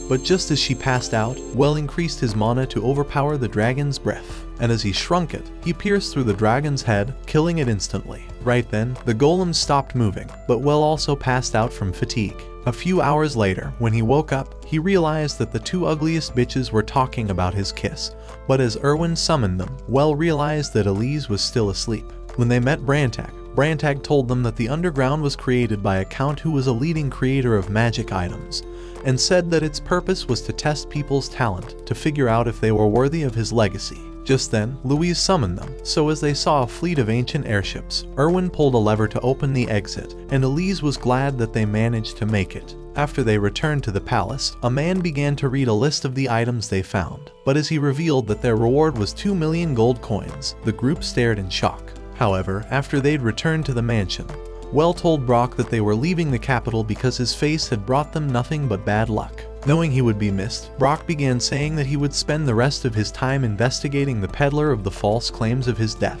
But just as she passed out, Well increased his mana to overpower the dragon's breath, and as he shrunk it, he pierced through the dragon's head, killing it instantly. Right then, the golem stopped moving, but Well also passed out from fatigue. A few hours later, when he woke up, he realized that the two ugliest bitches were talking about his kiss, but as Erwin summoned them, Well realized that Elise was still asleep. When they met Brantag told them that the underground was created by a count who was a leading creator of magic items, and said that its purpose was to test people's talent to figure out if they were worthy of his legacy. Just then, Louise summoned them, so as they saw a fleet of ancient airships, Erwin pulled a lever to open the exit, and Elise was glad that they managed to make it. After they returned to the palace, a man began to read a list of the items they found, but as he revealed that their reward was 2 million gold coins, the group stared in shock. However, after they'd returned to the mansion, Well told Brock that they were leaving the capital because his face had brought them nothing but bad luck. Knowing he would be missed, Brock began saying that he would spend the rest of his time investigating the peddler of the false claims of his death.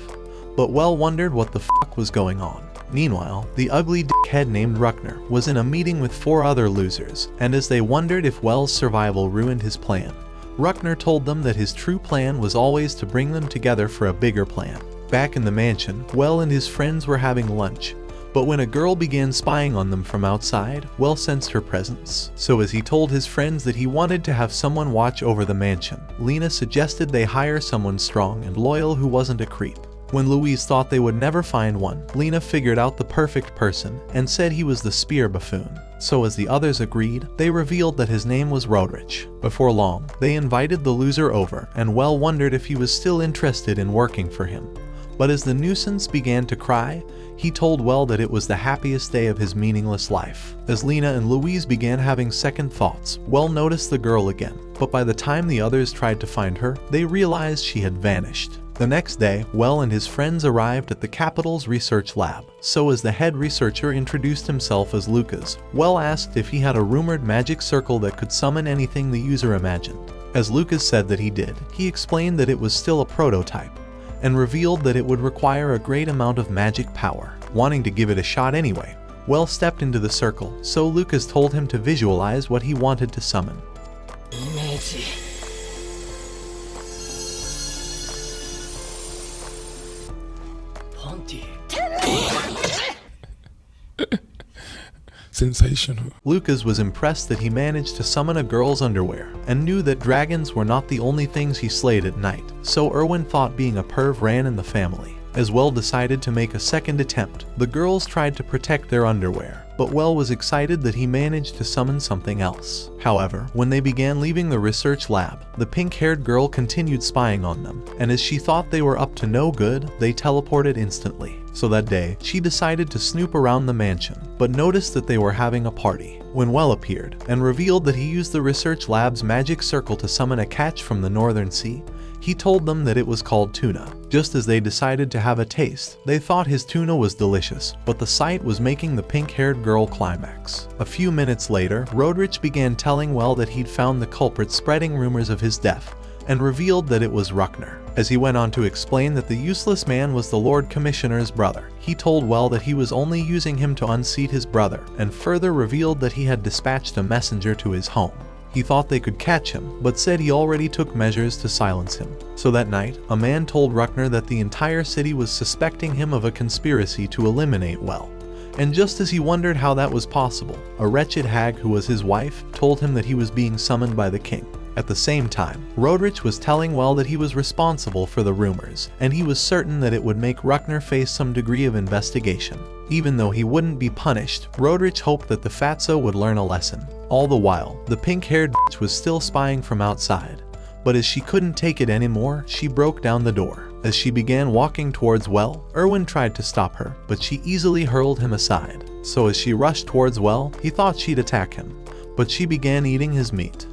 But Well wondered what the fuck was going on. Meanwhile, the ugly dickhead named Ruckner was in a meeting with 4 other losers, and as they wondered if Well's survival ruined his plan, Ruckner told them that his true plan was always to bring them together for a bigger plan. Back in the mansion, Well and his friends were having lunch, but when a girl began spying on them from outside, Well sensed her presence. So as he told his friends that he wanted to have someone watch over the mansion, Lena suggested they hire someone strong and loyal who wasn't a creep. When Louise thought they would never find one, Lena figured out the perfect person and said he was the spear buffoon. So as the others agreed, they revealed that his name was Rodrich. Before long, they invited the loser over, and Well wondered if he was still interested in working for him. But as the nuisance began to cry, he told Well that it was the happiest day of his meaningless life. As Lena and Louise began having second thoughts, Well noticed the girl again, but by the time the others tried to find her, they realized she had vanished. The next day, Well and his friends arrived at the capital's research lab, so as the head researcher introduced himself as Lucas, Well asked if he had a rumored magic circle that could summon anything the user imagined. As Lucas said that he did, he explained that it was still a prototype, and revealed that it would require a great amount of magic power. Wanting to give it a shot anyway, Well stepped into the circle, so Lucas told him to visualize what he wanted to summon. Sensational. Lucas was impressed that he managed to summon a girl's underwear, and knew that dragons were not the only things he slayed at night, so Erwin thought being a perv ran in the family. As Well decided to make a second attempt, the girls tried to protect their underwear, but Well was excited that he managed to summon something else. However, when they began leaving the research lab, the pink-haired girl continued spying on them, and as she thought they were up to no good, they teleported instantly. So that day, she decided to snoop around the mansion, but noticed that they were having a party. When Well appeared, and revealed that he used the research lab's magic circle to summon a catch from the northern sea, he told them that it was called tuna. Just as they decided to have a taste, they thought his tuna was delicious, but the sight was making the pink-haired girl climax. A few minutes later, Rodrich began telling Well that he'd found the culprit spreading rumors of his death, and revealed that it was Ruckner. As he went on to explain that the useless man was the Lord Commissioner's brother, he told Well that he was only using him to unseat his brother, and further revealed that he had dispatched a messenger to his home. He thought they could catch him, but said he already took measures to silence him. So that night, a man told Ruckner that the entire city was suspecting him of a conspiracy to eliminate Well. And just as he wondered how that was possible, a wretched hag who was his wife told him that he was being summoned by the king. At the same time, Rodrich was telling Well that he was responsible for the rumors, and he was certain that it would make Ruckner face some degree of investigation. Even though he wouldn't be punished, Rodrich hoped that the fatso would learn a lesson. All the while, the pink-haired bitch was still spying from outside, but as she couldn't take it anymore, she broke down the door. As she began walking towards Well, Erwin tried to stop her, but she easily hurled him aside. So as she rushed towards Well, he thought she'd attack him, but she began eating his meat.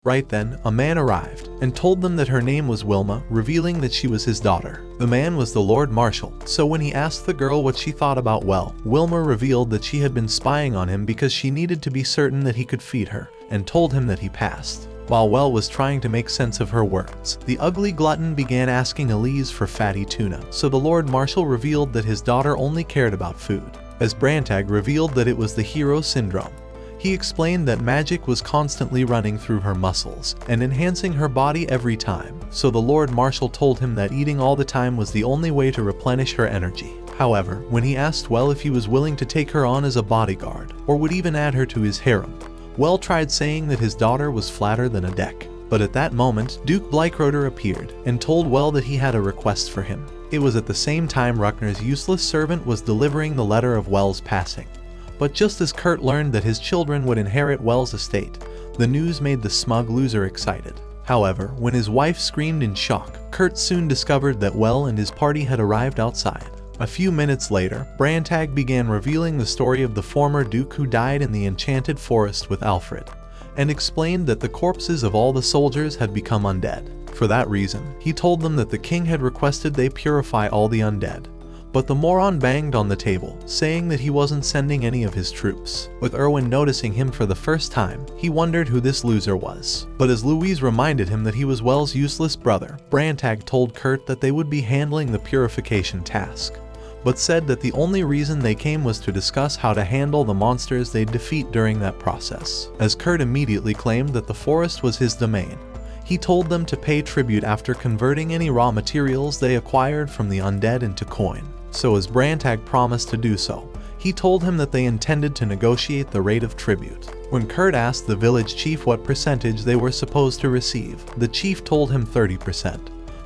Right then, a man arrived, and told them that her name was Wilma, revealing that she was his daughter. The man was the Lord Marshal, so when he asked the girl what she thought about Well, Wilma revealed that she had been spying on him because she needed to be certain that he could feed her, and told him that he passed. While Well was trying to make sense of her words, the ugly glutton began asking Elise for fatty tuna, so the Lord Marshal revealed that his daughter only cared about food. As Brantag revealed that it was the hero syndrome, He explained that magic was constantly running through her muscles and enhancing her body every time, so the Lord Marshal told him that eating all the time was the only way to replenish her energy. However, when he asked Well if he was willing to take her on as a bodyguard, or would even add her to his harem, Well tried saying that his daughter was flatter than a deck. But at that moment, Duke Bleichroder appeared and told Well that he had a request for him. It was at the same time Ruckner's useless servant was delivering the letter of Well's passing. But just as Kurt learned that his children would inherit Well's estate, the news made the smug loser excited. However, when his wife screamed in shock, Kurt soon discovered that Well and his party had arrived outside. A few minutes later, Brantag began revealing the story of the former Duke who died in the Enchanted Forest with Alfred, and explained that the corpses of all the soldiers had become undead. For that reason, he told them that the king had requested they purify all the undead. But the Moron banged on the table, saying that he wasn't sending any of his troops. With Erwin noticing him for the first time, he wondered who this loser was. But as Louise reminded him that he was Well's useless brother, Brantag told Kurt that they would be handling the purification task, but said that the only reason they came was to discuss how to handle the monsters they'd defeat during that process. As Kurt immediately claimed that the forest was his domain, he told them to pay tribute after converting any raw materials they acquired from the undead into coin. So as Brantag promised to do so, he told him that they intended to negotiate the rate of tribute. When Kurt asked the village chief what percentage they were supposed to receive, the chief told him 30%.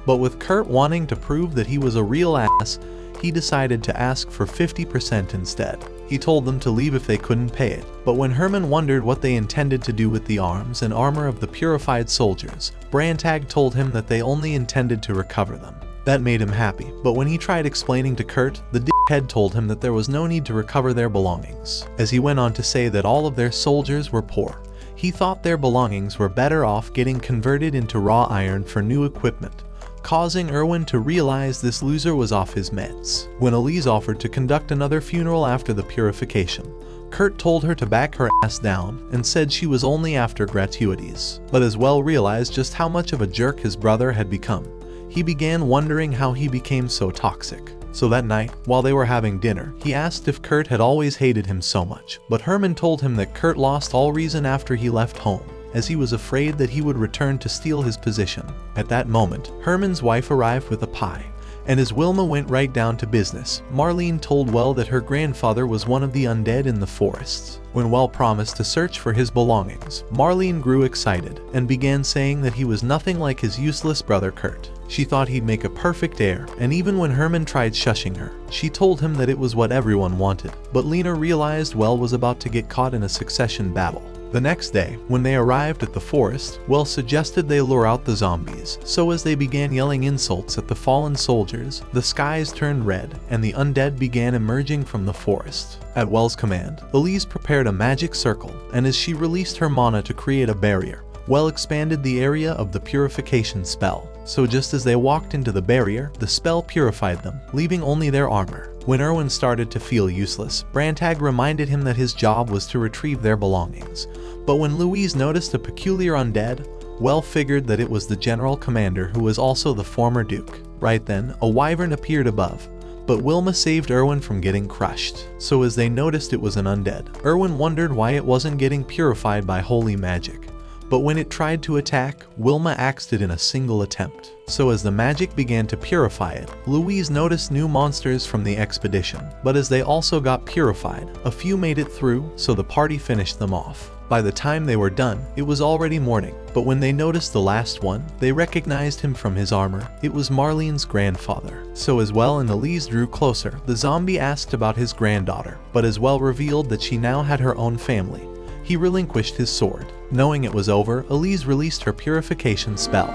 But with Kurt wanting to prove that he was a real ass, he decided to ask for 50% instead. He told them to leave if they couldn't pay it, but when Herman wondered what they intended to do with the arms and armor of the purified soldiers, Brantag told him that they only intended to recover them. That made him happy, but when he tried explaining to Kurt, the dickhead told him that there was no need to recover their belongings, as he went on to say that all of their soldiers were poor. He thought their belongings were better off getting converted into raw iron for new equipment, causing Erwin to realize this loser was off his meds. When Elise offered to conduct another funeral after the purification, Kurt told her to back her ass down and said she was only after gratuities. But as Well realized just how much of a jerk his brother had become, he began wondering how he became so toxic. So that night, while they were having dinner, he asked if Kurt had always hated him so much, but Herman told him that Kurt lost all reason after he left home, as he was afraid that he would return to steal his position. At that moment, Herman's wife arrived with a pie, and as Wilma went right down to business, Marlene told Well that her grandfather was one of the undead in the forests. When Well promised to search for his belongings, Marlene grew excited and began saying that he was nothing like his useless brother Kurt. She thought he'd make a perfect heir, and even when Herman tried shushing her, she told him that it was what everyone wanted. But Lena realized Well was about to get caught in a succession battle. The next day, when they arrived at the forest, Well suggested they lure out the zombies, so as they began yelling insults at the fallen soldiers, the skies turned red and the undead began emerging from the forest. At Well's command, Elise prepared a magic circle, and as she released her mana to create a barrier, Well expanded the area of the purification spell. So just as they walked into the barrier, the spell purified them, leaving only their armor. When Erwin started to feel useless, Brantag reminded him that his job was to retrieve their belongings. But when Louise noticed a peculiar undead, Well figured that it was the general commander who was also the former duke. Right then, a wyvern appeared above, but Wilma saved Erwin from getting crushed. So as they noticed it was an undead, Erwin wondered why it wasn't getting purified by holy magic. But when it tried to attack, Wilma axed it in a single attempt. So as the magic began to purify it, Louise noticed new monsters from the expedition, but as they also got purified, a few made it through, so the party finished them off. By the time they were done, it was already morning, but when they noticed the last one, they recognized him from his armor. It was Marlene's grandfather. So as Well and Elise drew closer, the zombie asked about his granddaughter, but as Well revealed that she now had her own family, he relinquished his sword. Knowing it was over, Elise released her purification spell.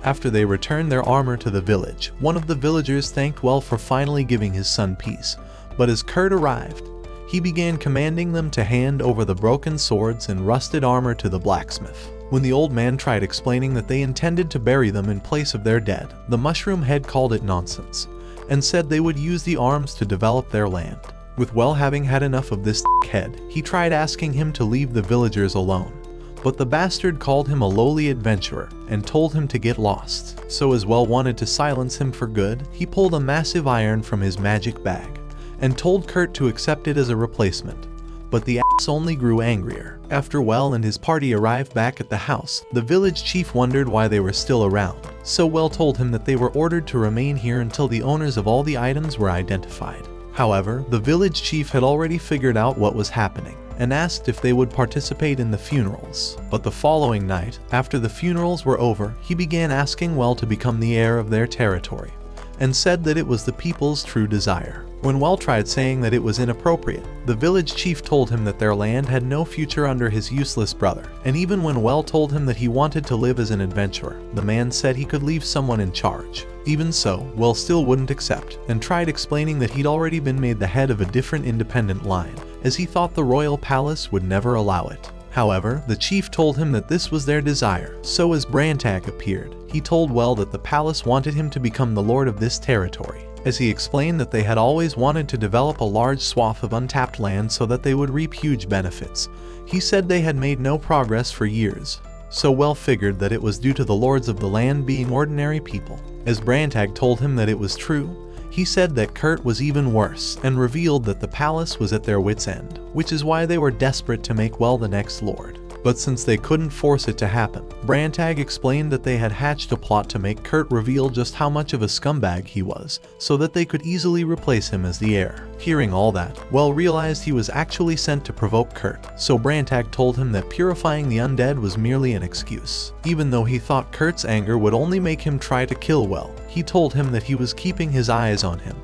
After they returned their armor to the village, one of the villagers thanked Well for finally giving his son peace, but as Kurt arrived, he began commanding them to hand over the broken swords and rusted armor to the blacksmith. When the old man tried explaining that they intended to bury them in place of their dead, the mushroom head called it nonsense, and said they would use the arms to develop their land. With Well having had enough of this head, he tried asking him to leave the villagers alone, But the bastard called him a lowly adventurer and told him to get lost. So as Well wanted to silence him for good, he pulled a massive iron from his magic bag and told Kurt to accept it as a replacement. But the ass only grew angrier. After Well and his party arrived back at the house, the village chief wondered why they were still around. So Well told him that they were ordered to remain here until the owners of all the items were identified. However, the village chief had already figured out what was happening and asked if they would participate in the funerals. But the following night, after the funerals were over, he began asking Well to become the heir of their territory and said that it was the people's true desire. When Well tried saying that it was inappropriate, the village chief told him that their land had no future under his useless brother. And even when Well told him that he wanted to live as an adventurer, the man said he could leave someone in charge. Even so, Well still wouldn't accept and tried explaining that he'd already been made the head of a different independent line, as he thought the royal palace would never allow it. However, the chief told him that this was their desire, so as Brantag appeared, he told Well that the palace wanted him to become the lord of this territory, as he explained that they had always wanted to develop a large swath of untapped land so that they would reap huge benefits. He said they had made no progress for years, so Well figured that it was due to the lords of the land being ordinary people. As Brantag told him that it was true, he said that Kurt was even worse and revealed that the palace was at their wits' end, which is why they were desperate to make Well the next lord. But since they couldn't force it to happen, Brantag explained that they had hatched a plot to make Kurt reveal just how much of a scumbag he was, so that they could easily replace him as the heir. Hearing all that, Well realized he was actually sent to provoke Kurt, so Brantag told him that purifying the undead was merely an excuse. Even though he thought Kurt's anger would only make him try to kill Well, he told him that he was keeping his eyes on him.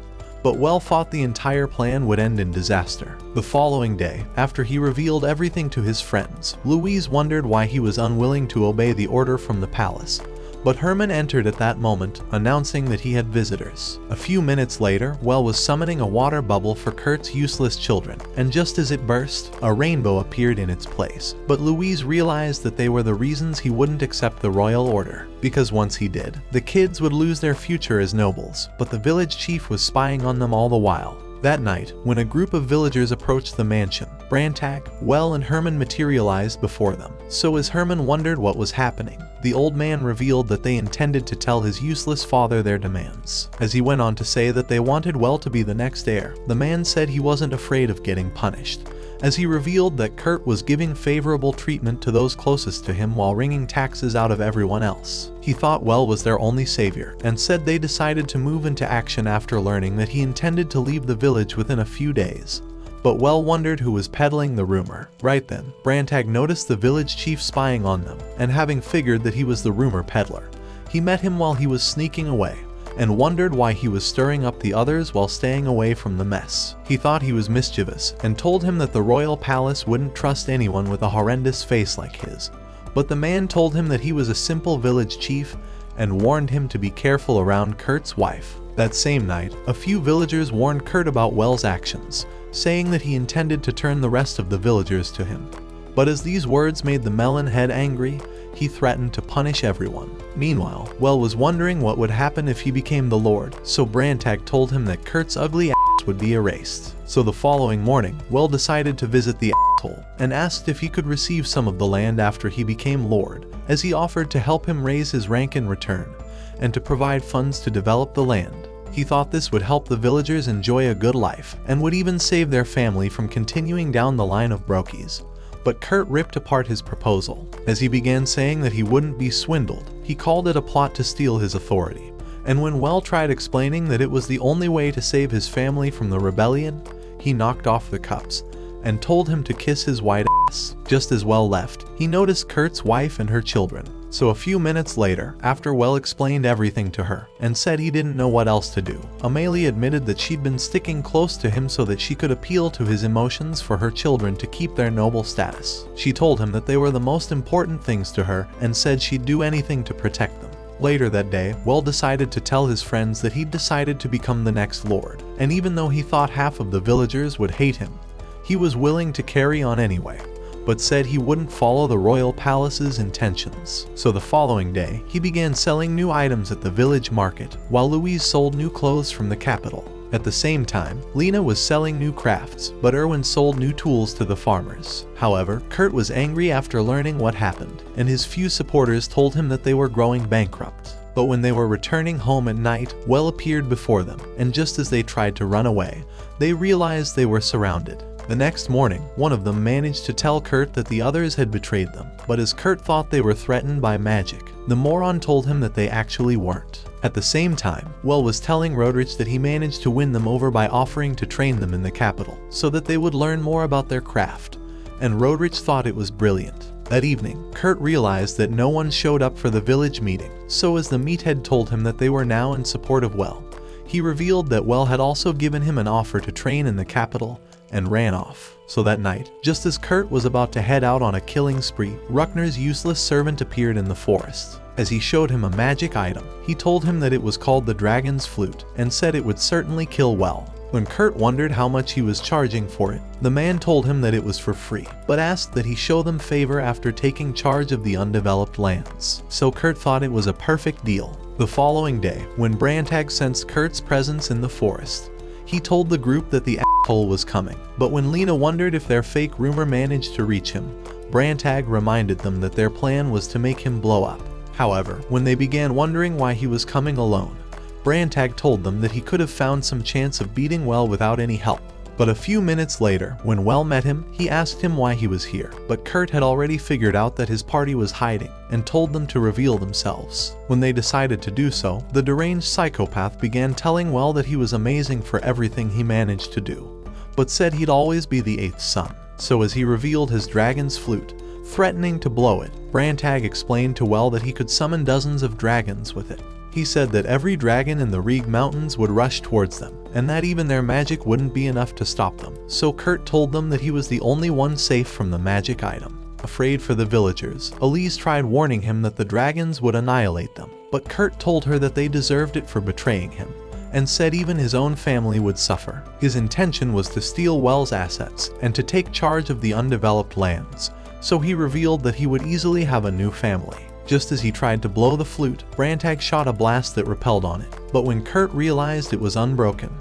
But Well thought the entire plan would end in disaster. The following day, after he revealed everything to his friends, Louise wondered why he was unwilling to obey the order from the palace. But Herman entered at that moment, announcing that he had visitors. A few minutes later, Well was summoning a water bubble for Kurt's useless children, and just as it burst, a rainbow appeared in its place. But Louise realized that they were the reasons he wouldn't accept the royal order, because once he did, the kids would lose their future as nobles, but the village chief was spying on them all the while. That night, when a group of villagers approached the mansion, Brantag, Well and Herman materialized before them. So as Herman wondered what was happening, the old man revealed that they intended to tell his useless father their demands. As he went on to say that they wanted Well to be the next heir, the man said he wasn't afraid of getting punished, as he revealed that Kurt was giving favorable treatment to those closest to him while wringing taxes out of everyone else. He thought Well was their only savior, and said they decided to move into action after learning that he intended to leave the village within a few days. But Well wondered who was peddling the rumor. Right then, Brantag noticed the village chief spying on them, and having figured that he was the rumor peddler, he met him while he was sneaking away, and wondered why he was stirring up the others while staying away from the mess. He thought he was mischievous, and told him that the royal palace wouldn't trust anyone with a horrendous face like his. But the man told him that he was a simple village chief, and warned him to be careful around Kurt's wife. That same night, a few villagers warned Kurt about Well's actions, saying that he intended to turn the rest of the villagers to him. But as these words made the melon head angry, he threatened to punish everyone. Meanwhile, Well was wondering what would happen if he became the lord, so Brantag told him that Kurt's ugly ass would be erased. So the following morning, Well decided to visit the asshole, and asked if he could receive some of the land after he became lord, as he offered to help him raise his rank in return, and to provide funds to develop the land. He thought this would help the villagers enjoy a good life, and would even save their family from continuing down the line of brokies. But Kurt ripped apart his proposal. As he began saying that he wouldn't be swindled, he called it a plot to steal his authority. And when Well tried explaining that it was the only way to save his family from the rebellion, he knocked off the cups, and told him to kiss his white ass. Just as Well left, he noticed Kurt's wife and her children. So a few minutes later, after Well explained everything to her, and said he didn't know what else to do, Amelie admitted that she'd been sticking close to him so that she could appeal to his emotions for her children to keep their noble status. She told him that they were the most important things to her, and said she'd do anything to protect them. Later that day, Well decided to tell his friends that he'd decided to become the next lord, and even though he thought half of the villagers would hate him, he was willing to carry on anyway, but said he wouldn't follow the royal palace's intentions. So the following day, he began selling new items at the village market, while Louise sold new clothes from the capital. At the same time, Lena was selling new crafts, but Erwin sold new tools to the farmers. However, Kurt was angry after learning what happened, and his few supporters told him that they were growing bankrupt. But when they were returning home at night, Well appeared before them, and just as they tried to run away, they realized they were surrounded. The next morning, one of them managed to tell Kurt that the others had betrayed them, but as Kurt thought they were threatened by magic, the Moron told him that they actually weren't. At the same time, Well was telling Rodrich that he managed to win them over by offering to train them in the capital, so that they would learn more about their craft, and Rodrich thought it was brilliant. That evening, Kurt realized that no one showed up for the village meeting, so as the meathead told him that they were now in support of Well, he revealed that Well had also given him an offer to train in the capital, and ran off. So that night, just as Kurt was about to head out on a killing spree, Ruckner's useless servant appeared in the forest. As he showed him a magic item, he told him that it was called the Dragon's Flute, and said it would certainly kill Well. When Kurt wondered how much he was charging for it, the man told him that it was for free, but asked that he show them favor after taking charge of the undeveloped lands. So Kurt thought it was a perfect deal. The following day, when Brantag sensed Kurt's presence in the forest, he told the group that the asshole was coming. But when Lena wondered if their fake rumor managed to reach him, Brantag reminded them that their plan was to make him blow up. However, when they began wondering why he was coming alone, Brantag told them that he could have found some chance of beating Well without any help. But a few minutes later, when Well met him, he asked him why he was here, but Kurt had already figured out that his party was hiding and told them to reveal themselves. When they decided to do so, the deranged psychopath began telling Well that he was amazing for everything he managed to do, but said he'd always be the 8th son. So as he revealed his dragon's flute, threatening to blow it, Brantag explained to Well that he could summon dozens of dragons with it. He said that every dragon in the Rieg Mountains would rush towards them, and that even their magic wouldn't be enough to stop them. So Kurt told them that he was the only one safe from the magic item. Afraid for the villagers, Elise tried warning him that the dragons would annihilate them, but Kurt told her that they deserved it for betraying him, and said even his own family would suffer. His intention was to steal Well's assets and to take charge of the undeveloped lands, so he revealed that he would easily have a new family. Just as he tried to blow the flute, Brantag shot a blast that repelled on it, but when Kurt realized it was unbroken,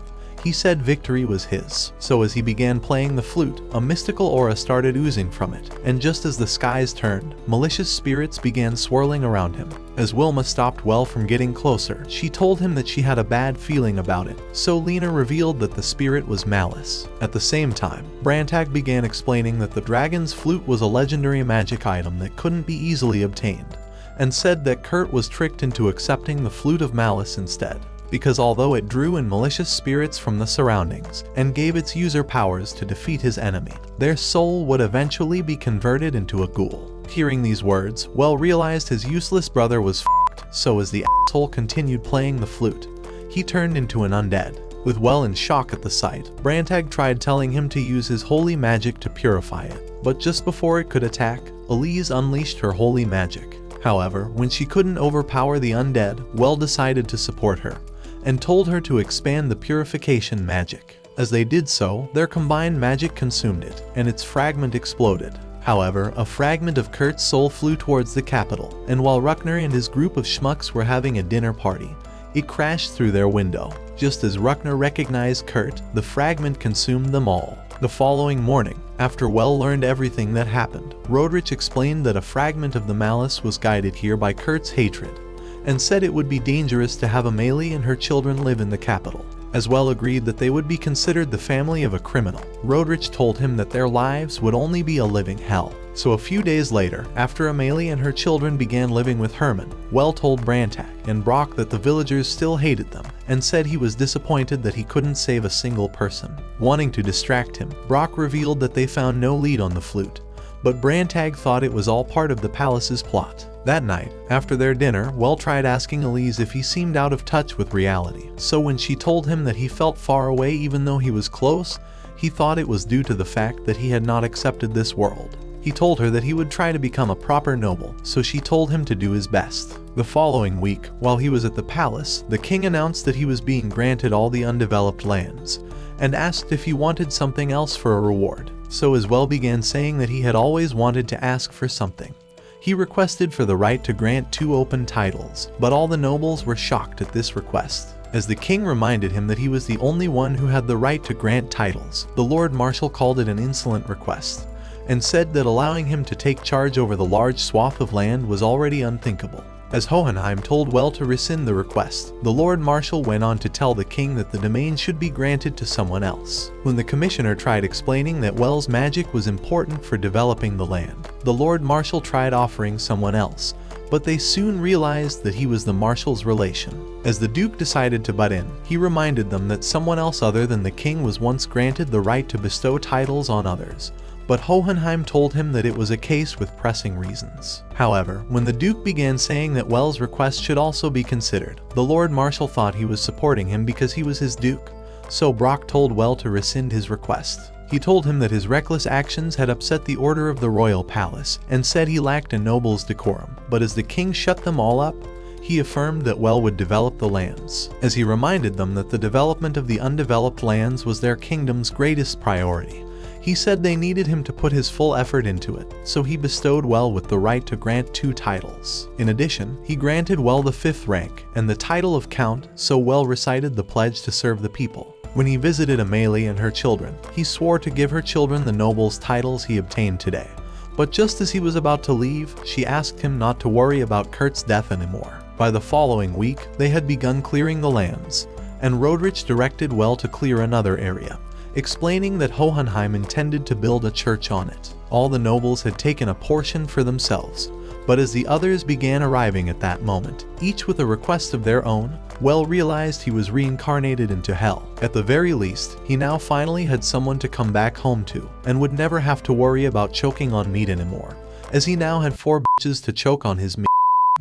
he said victory was his. So as he began playing the flute, a mystical aura started oozing from it, and just as the skies turned, malicious spirits began swirling around him. As Wilma stopped Well from getting closer, she told him that she had a bad feeling about it, so Lena revealed that the spirit was Malice. At the same time, Brantag began explaining that the dragon's flute was a legendary magic item that couldn't be easily obtained, and said that Kurt was tricked into accepting the Flute of Malice instead, because although it drew in malicious spirits from the surroundings and gave its user powers to defeat his enemy, their soul would eventually be converted into a ghoul. Hearing these words, Well realized his useless brother was f***ed, so as the asshole continued playing the flute, he turned into an undead. With Well in shock at the sight, Brantag tried telling him to use his holy magic to purify it, but just before it could attack, Elise unleashed her holy magic. However, when she couldn't overpower the undead, Well decided to support her, and told her to expand the purification magic. As they did so, their combined magic consumed it, and its fragment exploded. However, a fragment of Kurt's soul flew towards the capital, and while Ruckner and his group of schmucks were having a dinner party, it crashed through their window. Just as Ruckner recognized Kurt, the fragment consumed them all. The following morning, after Well learned everything that happened, Rodrich explained that a fragment of the malice was guided here by Kurt's hatred, and said it would be dangerous to have Amelie and her children live in the capital. As Well agreed that they would be considered the family of a criminal, Rodrich told him that their lives would only be a living hell. So a few days later, after Amelie and her children began living with Herman, Well told Brantag and Brock that the villagers still hated them, and said he was disappointed that he couldn't save a single person. Wanting to distract him, Brock revealed that they found no lead on the flute, but Brantag thought it was all part of the palace's plot. That night, after their dinner, Well tried asking Elise if he seemed out of touch with reality, so when she told him that he felt far away even though he was close, he thought it was due to the fact that he had not accepted this world. He told her that he would try to become a proper noble, so she told him to do his best. The following week, while he was at the palace, the king announced that he was being granted all the undeveloped lands, and asked if he wanted something else for a reward. So as Well began saying that he had always wanted to ask for something, he requested for the right to grant 2 open titles, but all the nobles were shocked at this request. As the king reminded him that he was the only one who had the right to grant titles, the Lord Marshal called it an insolent request, and said that allowing him to take charge over the large swath of land was already unthinkable. As Hohenheim told Well to rescind the request, the Lord Marshal went on to tell the king that the domain should be granted to someone else. When the commissioner tried explaining that Well's magic was important for developing the land, the Lord Marshal tried offering someone else, but they soon realized that he was the Marshal's relation. As the Duke decided to butt in, he reminded them that someone else other than the king was once granted the right to bestow titles on others, but Hohenheim told him that it was a case with pressing reasons. However, when the Duke began saying that Well's request should also be considered, the Lord Marshal thought he was supporting him because he was his Duke, so Brock told Well to rescind his request. He told him that his reckless actions had upset the order of the royal palace, and said he lacked a noble's decorum, but as the king shut them all up, he affirmed that Well would develop the lands, as he reminded them that the development of the undeveloped lands was their kingdom's greatest priority. He said they needed him to put his full effort into it, so he bestowed Well with the right to grant 2 titles. In addition, he granted Well the 5th rank and the title of Count, so Well recited the pledge to serve the people. When he visited Amelie and her children, he swore to give her children the noble's titles he obtained today. But just as he was about to leave, she asked him not to worry about Kurt's death anymore. By the following week, they had begun clearing the lands, and Rodrich directed Well to clear another area, explaining that Hohenheim intended to build a church on it. All the nobles had taken a portion for themselves, but as the others began arriving at that moment, each with a request of their own, Well realized he was reincarnated into hell. At the very least, he now finally had someone to come back home to, and would never have to worry about choking on meat anymore, as he now had 4 bitches to choke on his meat.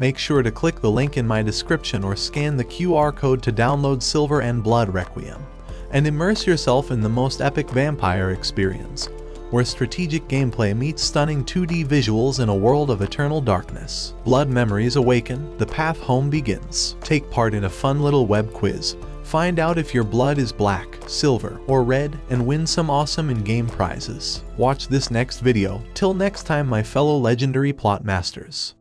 Make sure to click the link in my description or scan the QR code to download Silver and Blood Requiem, and immerse yourself in the most epic vampire experience, where strategic gameplay meets stunning 2D visuals in a world of eternal darkness. Blood Memories Awaken, the path home begins. Take part in a fun little web quiz. Find out if your blood is black, silver, or red, and win some awesome in-game prizes. Watch this next video. Till next time, my fellow legendary plot masters.